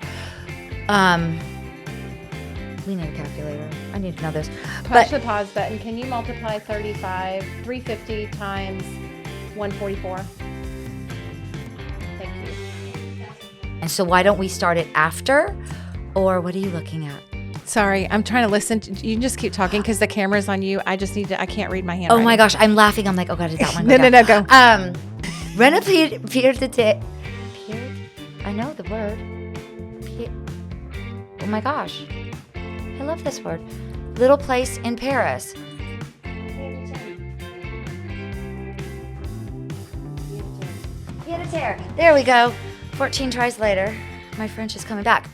Speaker 1: We need a calculator. I need to know this.
Speaker 2: Push the pause button. Can you multiply 350 times 144? Thank you.
Speaker 1: And so why don't we start it after? Or what are you looking at?
Speaker 2: Sorry, I'm trying to listen. You can just keep talking because the camera's on you. I can't read my handwriting.
Speaker 1: Oh my gosh, I'm laughing. I'm like, oh God, did that one
Speaker 2: go No, go.
Speaker 1: Renovate Pier. I know the word. Oh my gosh. I love this word. Little place in Paris. Pied-à-terre. There we go. 14 tries later. My French is coming back.